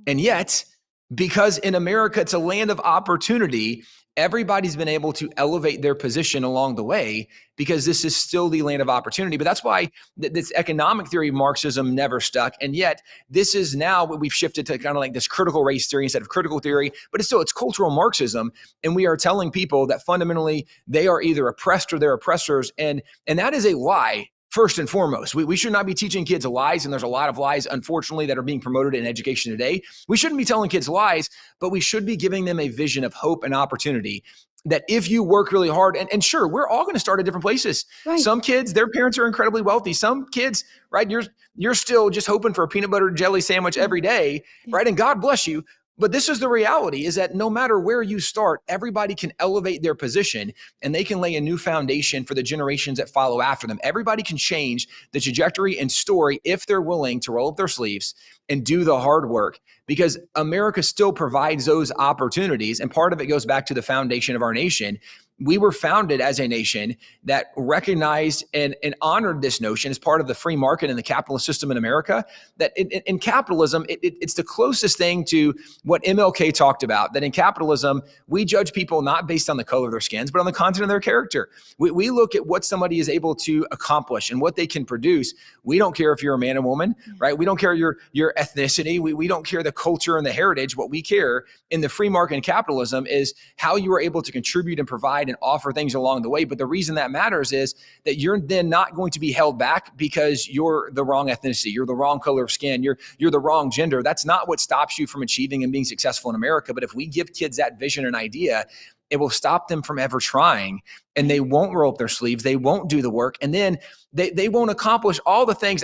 And yet, because in America, it's a land of opportunity, everybody's been able to elevate their position along the way, because this is still the land of opportunity. But that's why this economic theory of Marxism never stuck. And yet this is now what we've shifted to, kind of like this critical race theory instead of critical theory, but it's cultural Marxism. And we are telling people that fundamentally they are either oppressed or they're oppressors. And that is a lie. First and foremost, we should not be teaching kids lies, and there's a lot of lies, unfortunately, that are being promoted in education today. We shouldn't be telling kids lies, but we should be giving them a vision of hope and opportunity, that if you work really hard, and sure, we're all going to start at different places. Right. Some kids, their parents are incredibly wealthy. Some kids, right, you're still just hoping for a peanut butter and jelly sandwich every day, right? And God bless you. But this is the reality, is that no matter where you start, everybody can elevate their position, and they can lay a new foundation for the generations that follow after them. Everybody can change the trajectory and story if they're willing to roll up their sleeves and do the hard work, because America still provides those opportunities. And part of it goes back to the foundation of our nation. We were founded as a nation that recognized and honored this notion as part of the free market and the capitalist system in America, that in capitalism, it's the closest thing to what MLK talked about, that in capitalism, we judge people not based on the color of their skins, but on the content of their character. We look at what somebody is able to accomplish and what they can produce. We don't care if you're a man or woman, right? We don't care your ethnicity. We don't care the culture and the heritage. What we care in the free market and capitalism is how you are able to contribute and provide and offer things along the way. But the reason that matters is that you're then not going to be held back because you're the wrong ethnicity, you're the wrong color of skin, you're the wrong gender. That's not what stops you from achieving and being successful in America. But if we give kids that vision and idea, it will stop them from ever trying, and they won't roll up their sleeves. They won't do the work. And then they won't accomplish all the things.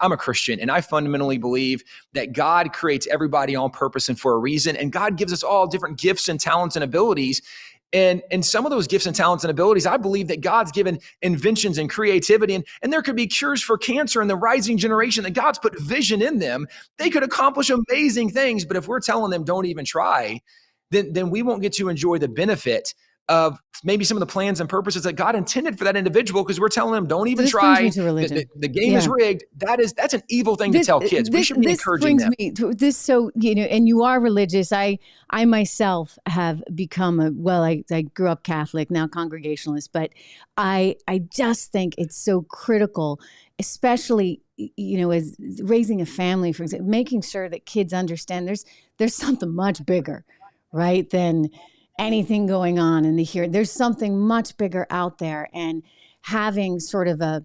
I'm a Christian, and I fundamentally believe that God creates everybody on purpose and for a reason. And God gives us all different gifts and talents and abilities. And some of those gifts and talents and abilities, I believe that God's given inventions and creativity, and there could be cures for cancer in the rising generation, that God's put vision in them. They could accomplish amazing things, but if we're telling them don't even try, then we won't get to enjoy the benefit of maybe some of the plans and purposes that God intended for that individual, because we're telling them don't even try. The game is rigged. That's an evil thing to tell kids. We should be encouraging them. This brings me to this. So, and you are religious. I myself have become I grew up Catholic, now Congregationalist, but I just think it's so critical, especially, as raising a family, for example, making sure that kids understand there's something much bigger, right, than anything going on in the here. There's something much bigger out there, and having sort of a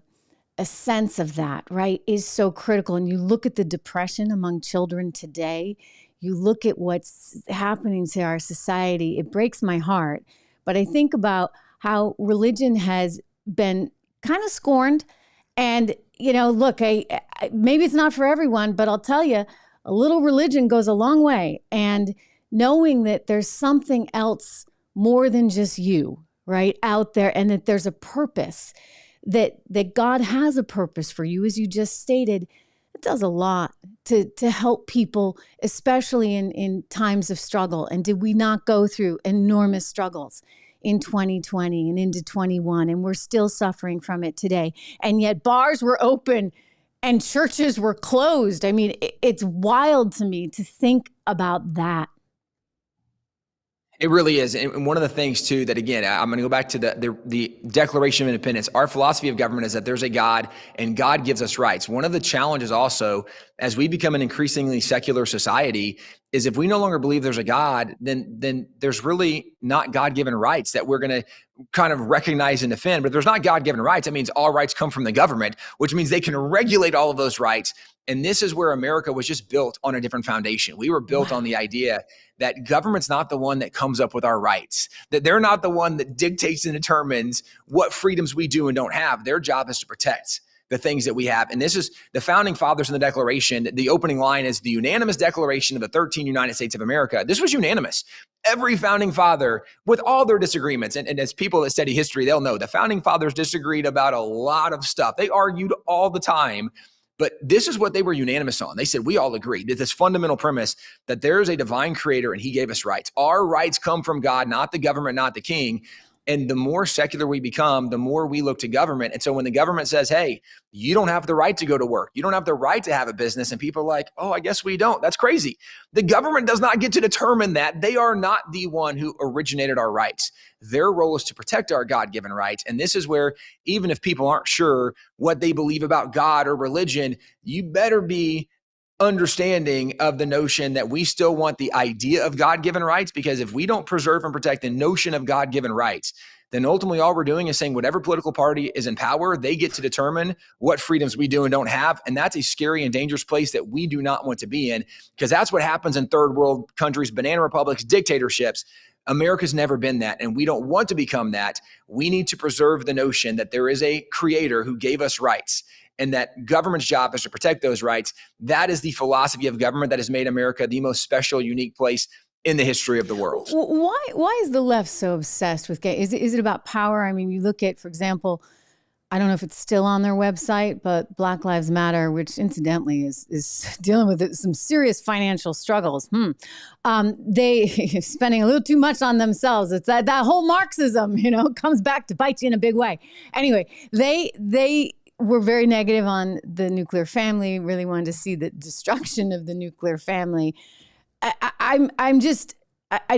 sense of that, right, is so critical. And you look at the depression among children today, you look at what's happening to our society, it breaks my heart. But I think about how religion has been kind of scorned. And, look, maybe it's not for everyone, but I'll tell you, a little religion goes a long way. And knowing that there's something else more than just you, right, out there, and that there's a purpose, that God has a purpose for you, as you just stated, it does a lot to help people, especially in times of struggle. And did we not go through enormous struggles in 2020 and into 21, and we're still suffering from it today? And yet bars were open and churches were closed. I mean, it's wild to me to think about that. It really is. And one of the things too, that again, I'm going to go back to the Declaration of Independence. Our philosophy of government is that there's a God, and God gives us rights. One of the challenges also, as we become an increasingly secular society, is if we no longer believe there's a God, then there's really not God-given rights that we're going to kind of recognize and defend. But if there's not God-given rights, that means all rights come from the government, which means they can regulate all of those rights. And this is where America was just built on a different foundation. We were built on the idea that government's not the one that comes up with our rights, that they're not the one that dictates and determines what freedoms we do and don't have. Their job is to protect the things that we have. And this is the founding fathers in the Declaration. The opening line is the unanimous declaration of the 13 United States of America. This was unanimous. Every founding father, with all their disagreements, and as people that study history, they'll know the founding fathers disagreed about a lot of stuff. They argued all the time, but this is what they were unanimous on. They said, we all agree that this fundamental premise that there is a divine creator and he gave us rights. Our rights come from God, not the government, not the king. And the more secular we become, the more we look to government. And so when the government says, hey, you don't have the right to go to work, you don't have the right to have a business, and people are like, oh, I guess we don't. That's crazy. The government does not get to determine that. They are not the one who originated our rights. Their role is to protect our God-given rights. And this is where, even if people aren't sure what they believe about God or religion, you better be understanding of the notion that we still want the idea of God-given rights, because if we don't preserve and protect the notion of God-given rights, then ultimately all we're doing is saying whatever political party is in power, they get to determine what freedoms we do and don't have. And that's a scary and dangerous place that we do not want to be in, because that's what happens in third world countries, banana republics, dictatorships. America's never been that, and we don't want to become that. We need to preserve the notion that there is a creator who gave us rights, and that government's job is to protect those rights. That is the philosophy of government that has made America the most special, unique place in the history of the world. Why is the left so obsessed with gay? Is it about power? I mean, you look at, for example, I don't know if it's still on their website, but Black Lives Matter, which incidentally is dealing with some serious financial struggles. They spending a little too much on themselves. It's that whole Marxism, comes back to bite you in a big way. Anyway, they were very negative on the nuclear family, really wanted to see the destruction of the nuclear family. I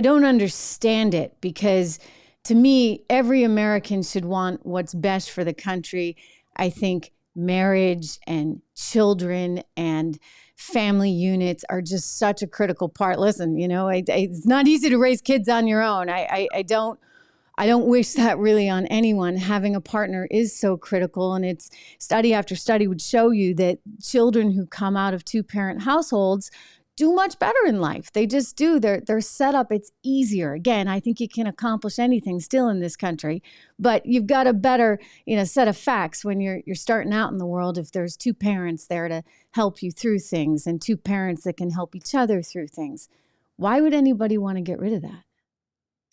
don't understand it, because to me, every American should want what's best for the country. I think marriage and children and family units are just such a critical part. Listen, it's not easy to raise kids on your own. I don't wish that really on anyone. Having a partner is so critical, and it's study after study would show you that children who come out of two-parent households do much better in life. They just do. They're set up. It's easier. Again, I think you can accomplish anything still in this country, but you've got a better, set of facts when you're starting out in the world. If there's two parents there to help you through things, and two parents that can help each other through things, why would anybody want to get rid of that?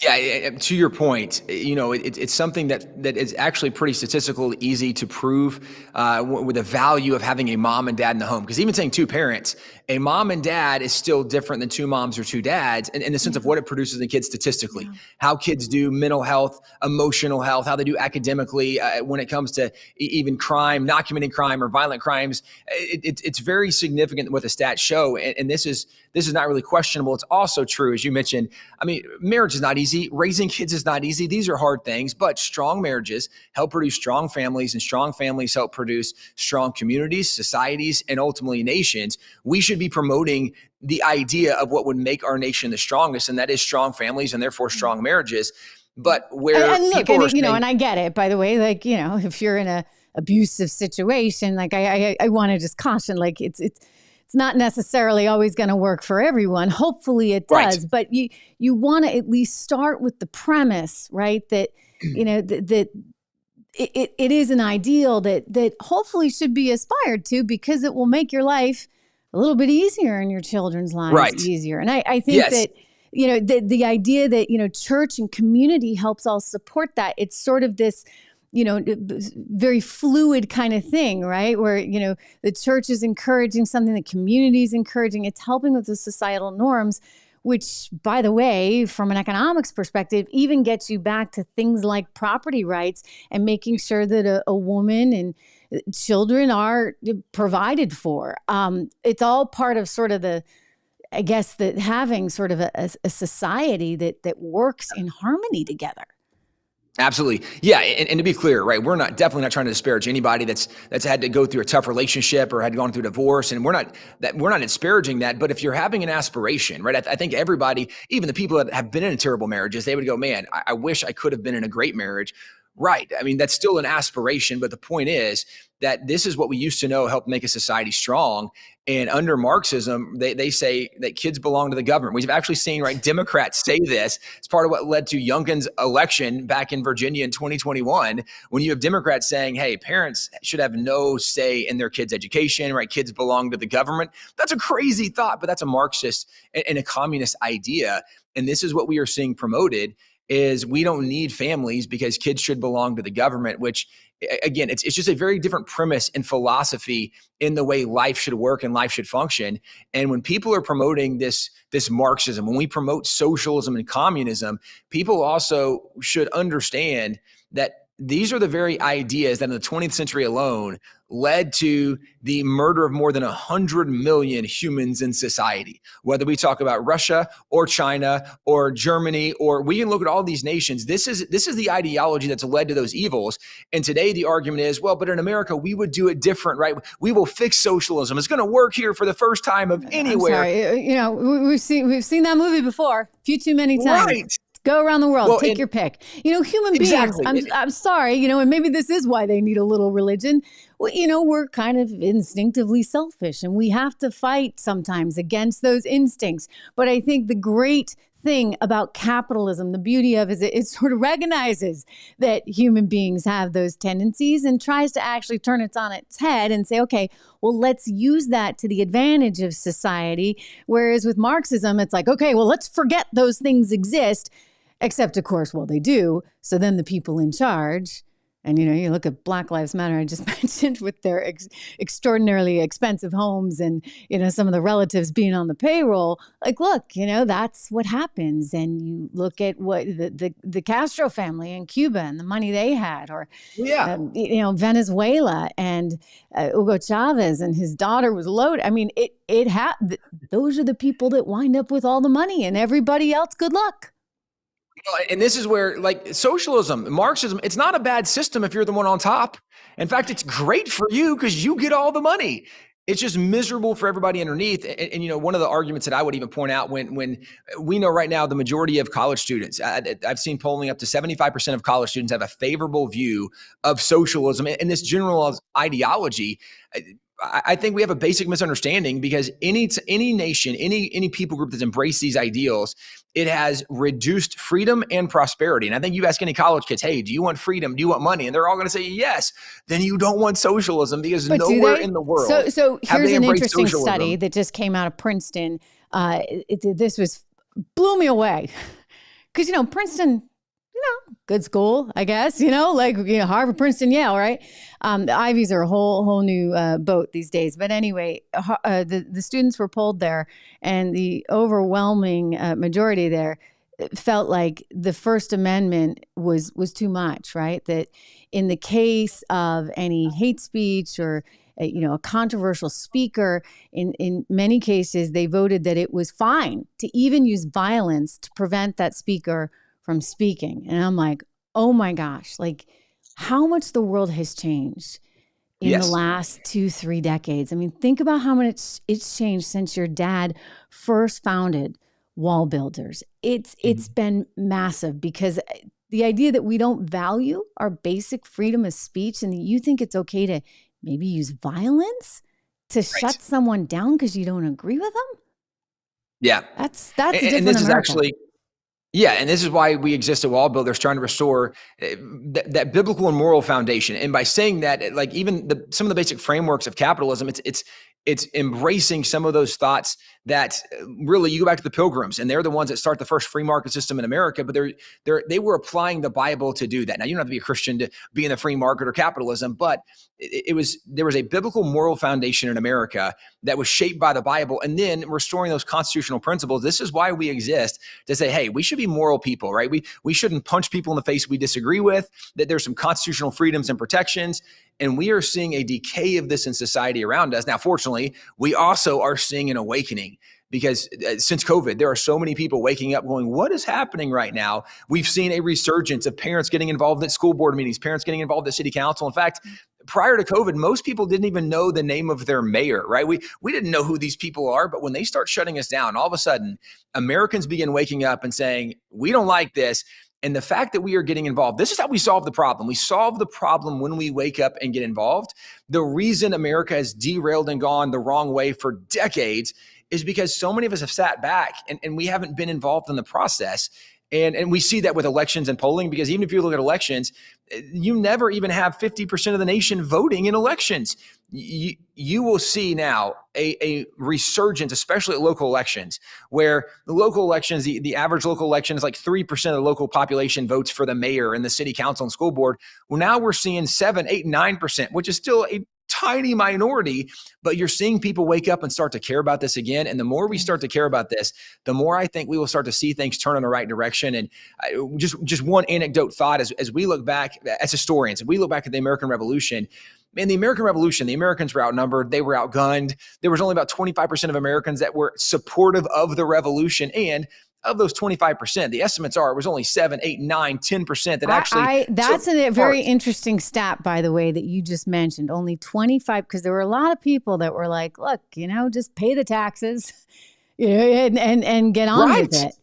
Yeah, to your point, it's something that is actually pretty statistical, easy to prove with the value of having a mom and dad in the home. Because even saying two parents, a mom and dad is still different than two moms or two dads in the sense of what it produces in kids statistically, how kids do mental health, emotional health, how they do academically when it comes to even crime, not committing crime or violent crimes. It's very significant what the stats show. And this is not really questionable. It's also true, as you mentioned. I mean, marriage is not easy. Raising kids is not easy. These are hard things, but strong marriages help produce strong families, and strong families help produce strong communities, societies, and ultimately nations. We should be promoting the idea of what would make our nation the strongest, and that is strong families and therefore strong marriges. But where and look, people are saying, and I get it, by the way, if you're in a abusive situation, I want to just caution, it's not necessarily always going to work for everyone. Hopefully it does, right. But you want to at least start with the premise, right? That, that it is an ideal that hopefully should be aspired to, because it will make your life a little bit easier and your children's lives easier. And I think that, the idea that, church and community helps all support that. It's sort of this, very fluid kind of thing, right? Where, the church is encouraging something, the community is encouraging, it's helping with the societal norms, which, by the way, from an economics perspective, even gets you back to things like property rights and making sure that a woman and children are provided for. It's all part of sort of having sort of a society that works in harmony together. Absolutely. Yeah. And to be clear, right, we're definitely not trying to disparage anybody that's had to go through a tough relationship or had gone through divorce. And we're not disparaging that. But if you're having an aspiration, right, I think everybody, even the people that have been in terrible marriages, they would go, man, I wish I could have been in a great marriage. Right. I mean, that's still an aspiration. But the point is that this is what we used to know helped make a society strong. And under Marxism, they say that kids belong to the government. We've actually seen, right, Democrats say this. It's part of what led to Youngkin's election back in Virginia in 2021, when you have Democrats saying, hey, parents should have no say in their kids' education, right? Kids belong to the government. That's a crazy thought, but that's a Marxist and a communist idea. And this is what we are seeing promoted, is we don't need families because kids should belong to the government, which again, it's just a very different premise and philosophy in the way life should work and life should function. And when people are promoting this Marxism, when we promote socialism and communism, people also should understand that these are the very ideas that in the 20th century alone led to the murder of more than 100 million humans in society. Whether we talk about Russia or China or Germany, or we can look at all these nations, this is the ideology that's led to those evils. And today the argument is, well, but in America, we would do it different, right? We will fix socialism. It's going to work here for the first time of anywhere. I'm sorry. You know, we've seen that movie before, a few too many times. Right. Go around the world, take your pick. You know, human Exactly. beings, I'm sorry, you know, and maybe this is why they need a little religion. Well, you know, we're kind of instinctively selfish, and we have to fight sometimes against those instincts. But I think the great thing about capitalism, the beauty of is it sort of recognizes that human beings have those tendencies and tries to actually turn it on its head and say, okay, well, let's use that to the advantage of society. Whereas with Marxism, it's like, okay, well, let's forget those things exist. Except, of course, well, they do. So then the people in charge, and, you know, you look at Black Lives Matter, I just mentioned, with their extraordinarily expensive homes and, you know, some of the relatives being on the payroll. Like, look, you know, that's what happens. And you look at what the Castro family in Cuba and the money they had, or, you know, Venezuela and Hugo Chavez and his daughter was loaded. I mean, those are the people that wind up with all the money, and everybody else, good luck. And this is where, like, socialism, Marxism, it's not a bad system if you're the one on top. In fact, it's great for you because you get all the money. It's just miserable for everybody underneath. And you know, one of the arguments that I would even point out, when we know right now the majority of college students, I've seen polling up to 75% of college students have a favorable view of socialism and this general ideology. I think we have a basic misunderstanding, because any nation, any people group that's embraced these ideals, it has reduced freedom and prosperity. And I think you ask any college kids, hey, do you want freedom? Do you want money? And they're all going to say yes. Then you don't want socialism, because nowhere in the world. So here's an interesting study that just came out of Princeton. This blew me away, because, you know, Princeton, you know, good school, I guess, you know, like, you know, Harvard, Princeton, Yale, right? The Ivies are a whole new boat these days. But anyway, the students were polled there, and the overwhelming majority there felt like the First Amendment was too much, right? That in the case of any hate speech or you know, a controversial speaker, in many cases, they voted that it was fine to even use violence to prevent that speaker from speaking. And I'm like, oh my gosh, like how much the world has changed in the last 2-3 decades. I mean, think about how much it's changed since your dad first founded Wall Builders. It's been massive, because the idea that we don't value our basic freedom of speech, and that you think it's okay to maybe use violence to shut someone down because you don't agree with them. Yeah. That's different. And this America. is actually, and this is why we exist at Wall Builders, trying to restore that biblical and moral foundation. And by saying that, like, even some of the basic frameworks of capitalism, it's embracing some of those thoughts that really, you go back to the Pilgrims, and they're the ones that start the first free market system in America, but they were applying the Bible to do that. Now, you don't have to be a Christian to be in the free market or capitalism, but there was a biblical moral foundation in America that was shaped by the Bible, and then restoring those constitutional principles. This is why we exist, to say, hey, we should be moral people, right? We shouldn't punch people in the face we disagree with, that there's some constitutional freedoms and protections. And we are seeing a decay of this in society around us. Now, fortunately, we also are seeing an awakening. because since COVID, there are so many people waking up going, what is happening right now? We've seen a resurgence of parents getting involved at school board meetings, parents getting involved at city council. In fact, prior to COVID, most people didn't even know the name of their mayor, right? We didn't know who these people are, but when they start shutting us down, all of a sudden, Americans begin waking up and saying, we don't like this. And the fact that we are getting involved, this is how we solve the problem. We solve the problem when we wake up and get involved. The reason America has derailed and gone the wrong way for decades is because so many of us have sat back and we haven't been involved in the process. And we see that with elections and polling, because even if you look at elections, you never even have 50% of the nation voting in elections. You will see now a resurgence, especially at local elections, where the local elections, the average local election is like 3% of the local population votes for the mayor and the city council and school board. Well, now we're seeing 7, 8, 9%, which is still a tiny minority, but you're seeing people wake up and start to care about this again. And the more we start to care about this, the more I think we will start to see things turn in the right direction. And just one anecdote thought, as we look back as historians, if we look back at the American Revolution, in the American Revolution, the Americans were outnumbered. They were outgunned. There was only about 25% of Americans that were supportive of the revolution. And of those 25%, the estimates are it was only 7, 8, 9, 10% that actually. That's a very interesting stat, by the way, that you just mentioned. Only 25, because there were a lot of people that were like, look, just pay the taxes, and get on with it.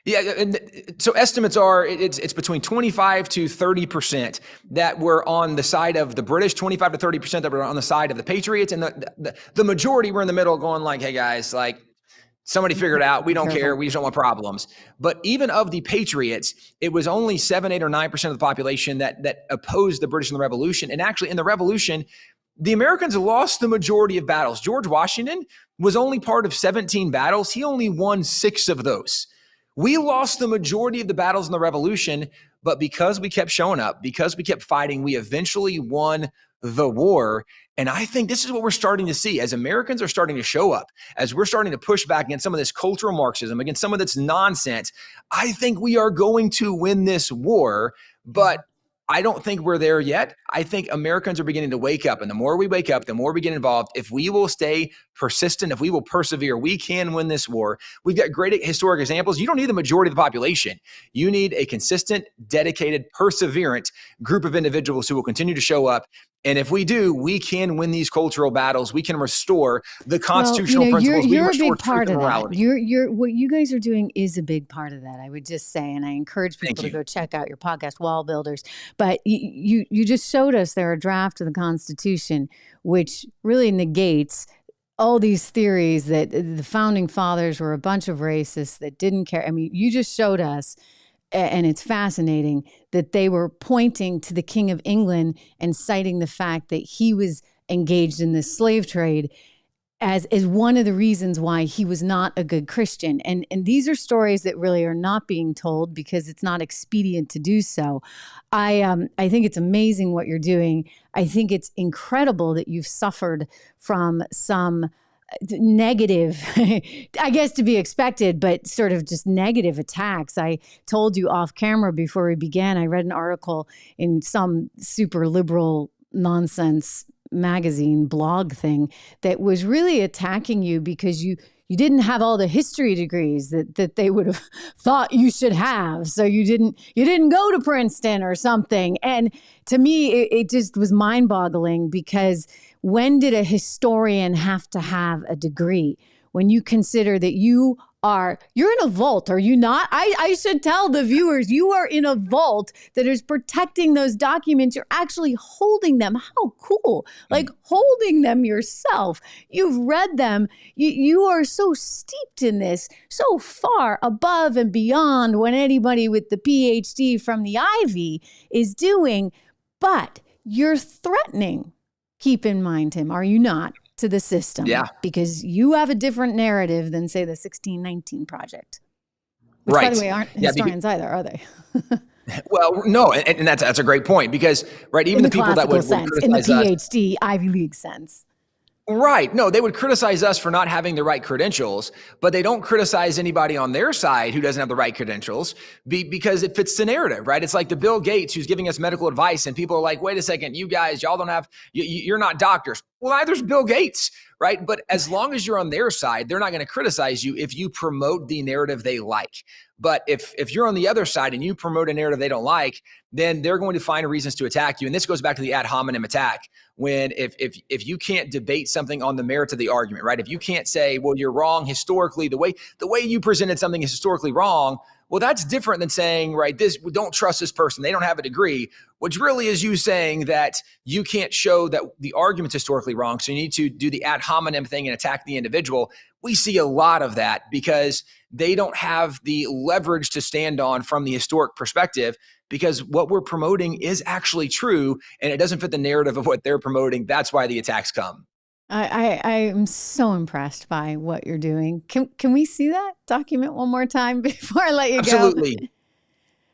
Yeah, and so estimates are it's between 25 to 30% that were on the side of the British, 25 to 30% that were on the side of the Patriots, and the majority were in the middle going like, hey guys, like somebody figure it out. We don't care. We just don't want problems. But even of the Patriots, it was only 7, 8, or 9% of the population that opposed the British in the Revolution. And actually in the Revolution, the Americans lost the majority of battles. George Washington was only part of 17 battles. He only won 6 of those. We lost the majority of the battles in the Revolution, but because we kept showing up, because we kept fighting, we eventually won the war. And I think this is what we're starting to see as Americans are starting to show up, as we're starting to push back against some of this cultural Marxism, against some of this nonsense. I think we are going to win this war, but I don't think we're there yet. I think Americans are beginning to wake up, and the more we wake up, the more we get involved. If we will stay persistent, if we will persevere, we can win this war. We've got great historic examples. You don't need the majority of the population. You need a consistent, dedicated, perseverant group of individuals who will continue to show up. And if we do, we can win these cultural battles. We can restore the constitutional principles. You're a big part of that. You're what you guys are doing is a big part of that, I would just say. And I encourage people to go check out your podcast, Wall Builders. But you just showed us there a draft of the Constitution, which really negates all these theories that the founding fathers were a bunch of racists that didn't care. I mean, you just showed us, and it's fascinating, that they were pointing to the King of England and citing the fact that he was engaged in this slave trade as one of the reasons why he was not a good Christian. And these are stories that really are not being told because it's not expedient to do so. I think it's amazing what you're doing. I think it's incredible that you've suffered from some negative, I guess to be expected, but sort of just negative attacks. I told you off camera before we began, I read an article in some super liberal nonsense magazine blog thing that was really attacking you because you didn't have all the history degrees that they would have thought you should have. So you didn't go to Princeton or something. And to me, it just was mind-boggling, because when did a historian have to have a degree? When you consider that you're in a vault, are you not? I should tell the viewers, you are in a vault that is protecting those documents. You're actually holding them. How cool. Like holding them yourself. You've read them. You are so steeped in this, so far above and beyond what anybody with the PhD from the Ivy is doing. But you're threatening, keep in mind, Tim, are you not, to the system? Yeah. Because you have a different narrative than, say, the 1619 Project. Which, right. by the way, aren't historians either, are they? Well, no, and that's a great point, because, right, even the people that would criticize in the PhD, us, Ivy League sense. Right. No, they would criticize us for not having the right credentials, but they don't criticize anybody on their side who doesn't have the right credentials because it fits the narrative, right? It's like the Bill Gates who's giving us medical advice, and people are like, wait a second, you guys, y'all don't have, you're not doctors. Well, either's Bill Gates, right? But as long as you're on their side, they're not going to criticize you if you promote the narrative they like. But if you're on the other side and you promote a narrative they don't like, then they're going to find reasons to attack you. And this goes back to the ad hominem attack. When if you can't debate something on the merits of the argument, right? If you can't say, well, you're wrong historically, the way you presented something is historically wrong. Well, that's different than saying, right, we don't trust this person. They don't have a degree, which really is you saying that you can't show that the argument's historically wrong. So you need to do the ad hominem thing and attack the individual. We see a lot of that because they don't have the leverage to stand on from the historic perspective, because what we're promoting is actually true and it doesn't fit the narrative of what they're promoting. That's why the attacks come. I am so impressed by what you're doing. Can we see that document one more time before I let you go? Absolutely.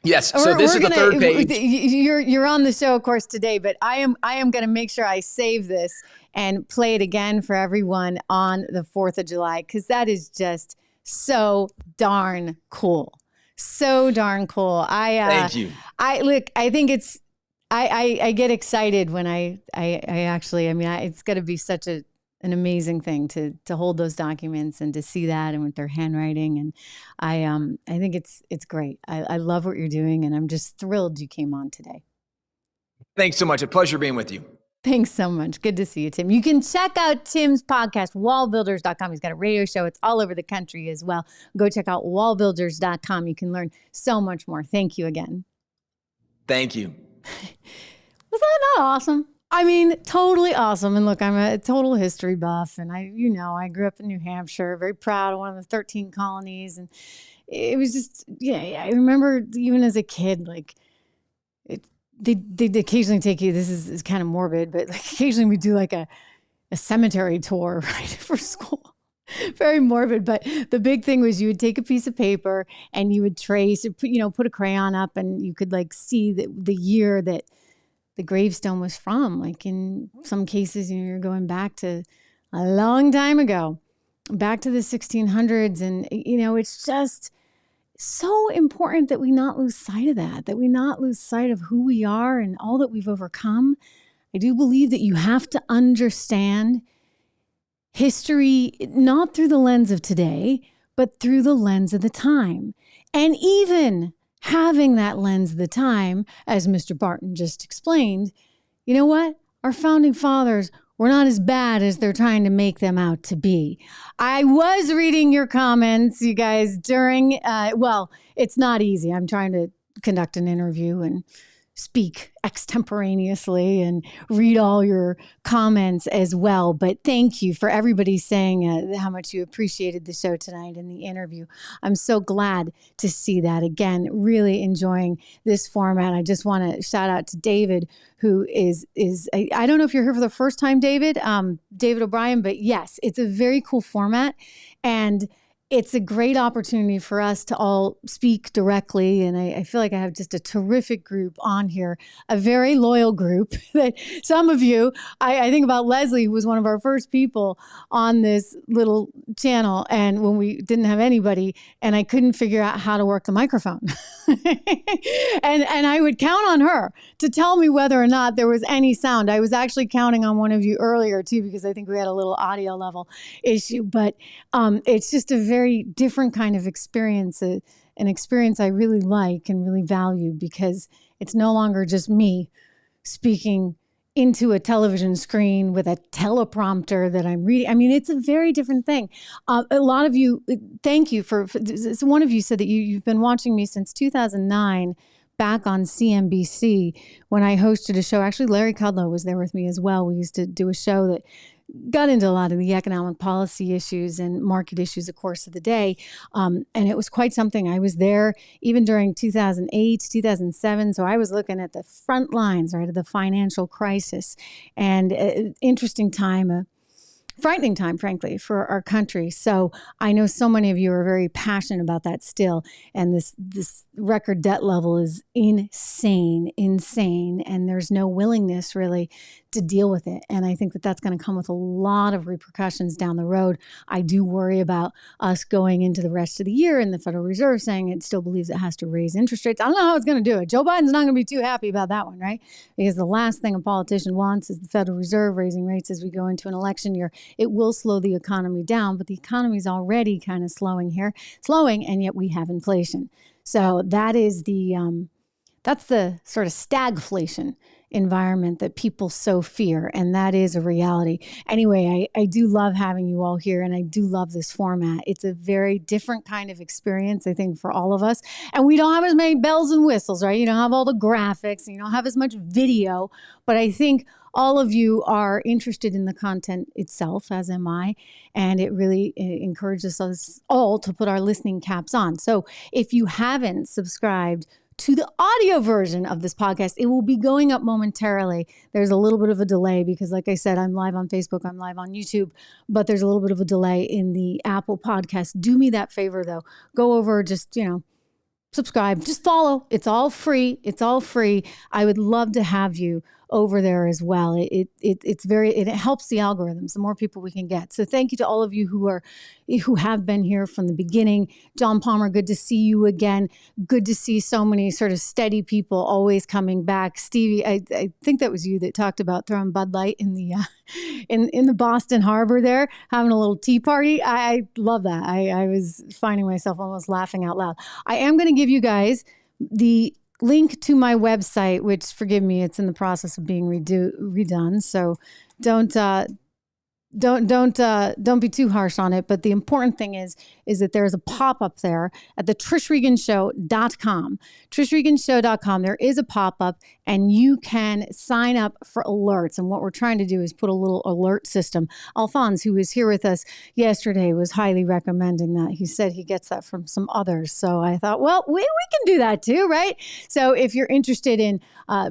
Yes. So this is the third page. You're on the show, of course, today, but I am going to make sure I save this and play it again for everyone on the 4th of July, because that is just so darn cool. So darn cool. Thank you. I think it's. I get excited when it's going to be such an amazing thing to hold those documents and to see that and with their handwriting. And I think it's great. I love what you're doing, and I'm just thrilled you came on today. Thanks so much. A pleasure being with you. Thanks so much. Good to see you, Tim. You can check out Tim's podcast, wallbuilders.com. He's got a radio show. It's all over the country as well. Go check out wallbuilders.com. You can learn so much more. Thank you again. Thank you. Was that not awesome? I mean, totally awesome. And look, I'm a total history buff, and I grew up in New Hampshire, very proud of one of the 13 colonies. And it was just, I remember even as a kid, like they'd occasionally take you, this is kind of morbid, but like occasionally we do like a cemetery tour, right, for school. Very morbid, but the big thing was you would take a piece of paper and you would trace, put a crayon up, and you could like see the year that the gravestone was from. Like in some cases, you're going back to a long time ago, back to the 1600s. And, it's just so important that we not lose sight of that we not lose sight of who we are and all that we've overcome. I do believe that you have to understand history, not through the lens of today, but through the lens of the time. And even having that lens of the time, as Mr. Barton just explained, you know what? Our founding fathers were not as bad as they're trying to make them out to be. I was reading your comments, you guys, during, it's not easy. I'm trying to conduct an interview and speak extemporaneously and read all your comments as well. But thank you for everybody saying how much you appreciated the show tonight and the interview. I'm so glad to see that. Again, really enjoying this format. I just want to shout out to David, who is I don't know if you're here for the first time, David O'Brien, but yes, it's a very cool format. And it's a great opportunity for us to all speak directly. And I feel like I have just a terrific group on here, a very loyal group that some of you, I think about Leslie, who was one of our first people on this little channel. And when we didn't have anybody and I couldn't figure out how to work the microphone. and I would count on her to tell me whether or not there was any sound. I was actually counting on one of you earlier too, because I think we had a little audio level issue, but it's just a very different kind of experience, an experience I really like and really value, because it's no longer just me speaking into a television screen with a teleprompter that I'm reading. I mean, it's a very different thing. A lot of you, thank you for one of you said that you've been watching me since 2009 back on CNBC when I hosted a show. Actually, Larry Kudlow was there with me as well. We used to do a show that got into a lot of the economic policy issues and market issues, of course, of the day. And it was quite something. I was there even during 2008, 2007. So I was looking at the front lines, right, of the financial crisis. And interesting time, frightening time, frankly, for our country. So I know so many of you are very passionate about that still. And this record debt level is insane. And there's no willingness really to deal with it. And I think that that's going to come with a lot of repercussions down the road. I do worry about us going into the rest of the year and the Federal Reserve saying it still believes it has to raise interest rates. I don't know how it's going to do it. Joe Biden's not going to be too happy about that one, right? Because the last thing a politician wants is the Federal Reserve raising rates as we go into an election year. It will slow the economy down, but the economy is already kind of slowing, and yet we have inflation. So that is that's the sort of stagflation environment that people so fear, and that is a reality. Anyway, I do love having you all here, and I do love this format. It's a very different kind of experience, I think, for all of us. And we don't have as many bells and whistles, right? You don't have all the graphics, and you don't have as much video, but I think all of you are interested in the content itself, as am I, and it really encourages us all to put our listening caps on. So if you haven't subscribed to the audio version of this podcast, it will be going up momentarily. There's a little bit of a delay because, like I said, I'm live on Facebook, I'm live on YouTube, but there's a little bit of a delay in the Apple podcast. Do me that favor, though. Go over, just, subscribe, just follow. It's all free. I would love to have you over there as well. It helps the algorithms, the more people we can get. So thank you to all of you who have been here from the beginning. John Palmer, good to see you again. Good to see so many sort of steady people always coming back. Stevie, I think that was you that talked about throwing Bud Light in the in the Boston Harbor there, having a little tea party. I love that. I was finding myself almost laughing out loud. I am going to give you guys the link to my website, which, forgive me, it's in the process of being redone. So don't be too harsh on it. But the important thing is that there's a pop-up there at the TrishReganShow.com. TrishReganShow.com. There is a pop-up, and you can sign up for alerts. And what we're trying to do is put a little alert system. Alphonse, who was here with us yesterday, was highly recommending that. He said he gets that from some others. So I thought, well, we can do that too, right? So if you're interested in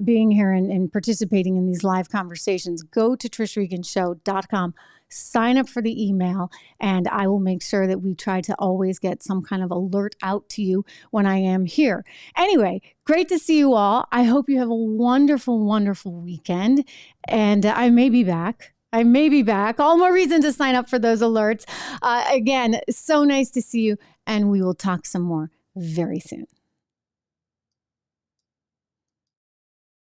being here and participating in these live conversations, go to TrishReganShow.com. Sign up for the email, and I will make sure that we try to always get some kind of alert out to you when I am here. Anyway, great to see you all. I hope you have a wonderful, wonderful weekend, and I may be back. All more reason to sign up for those alerts. Again, so nice to see you, and we will talk some more very soon.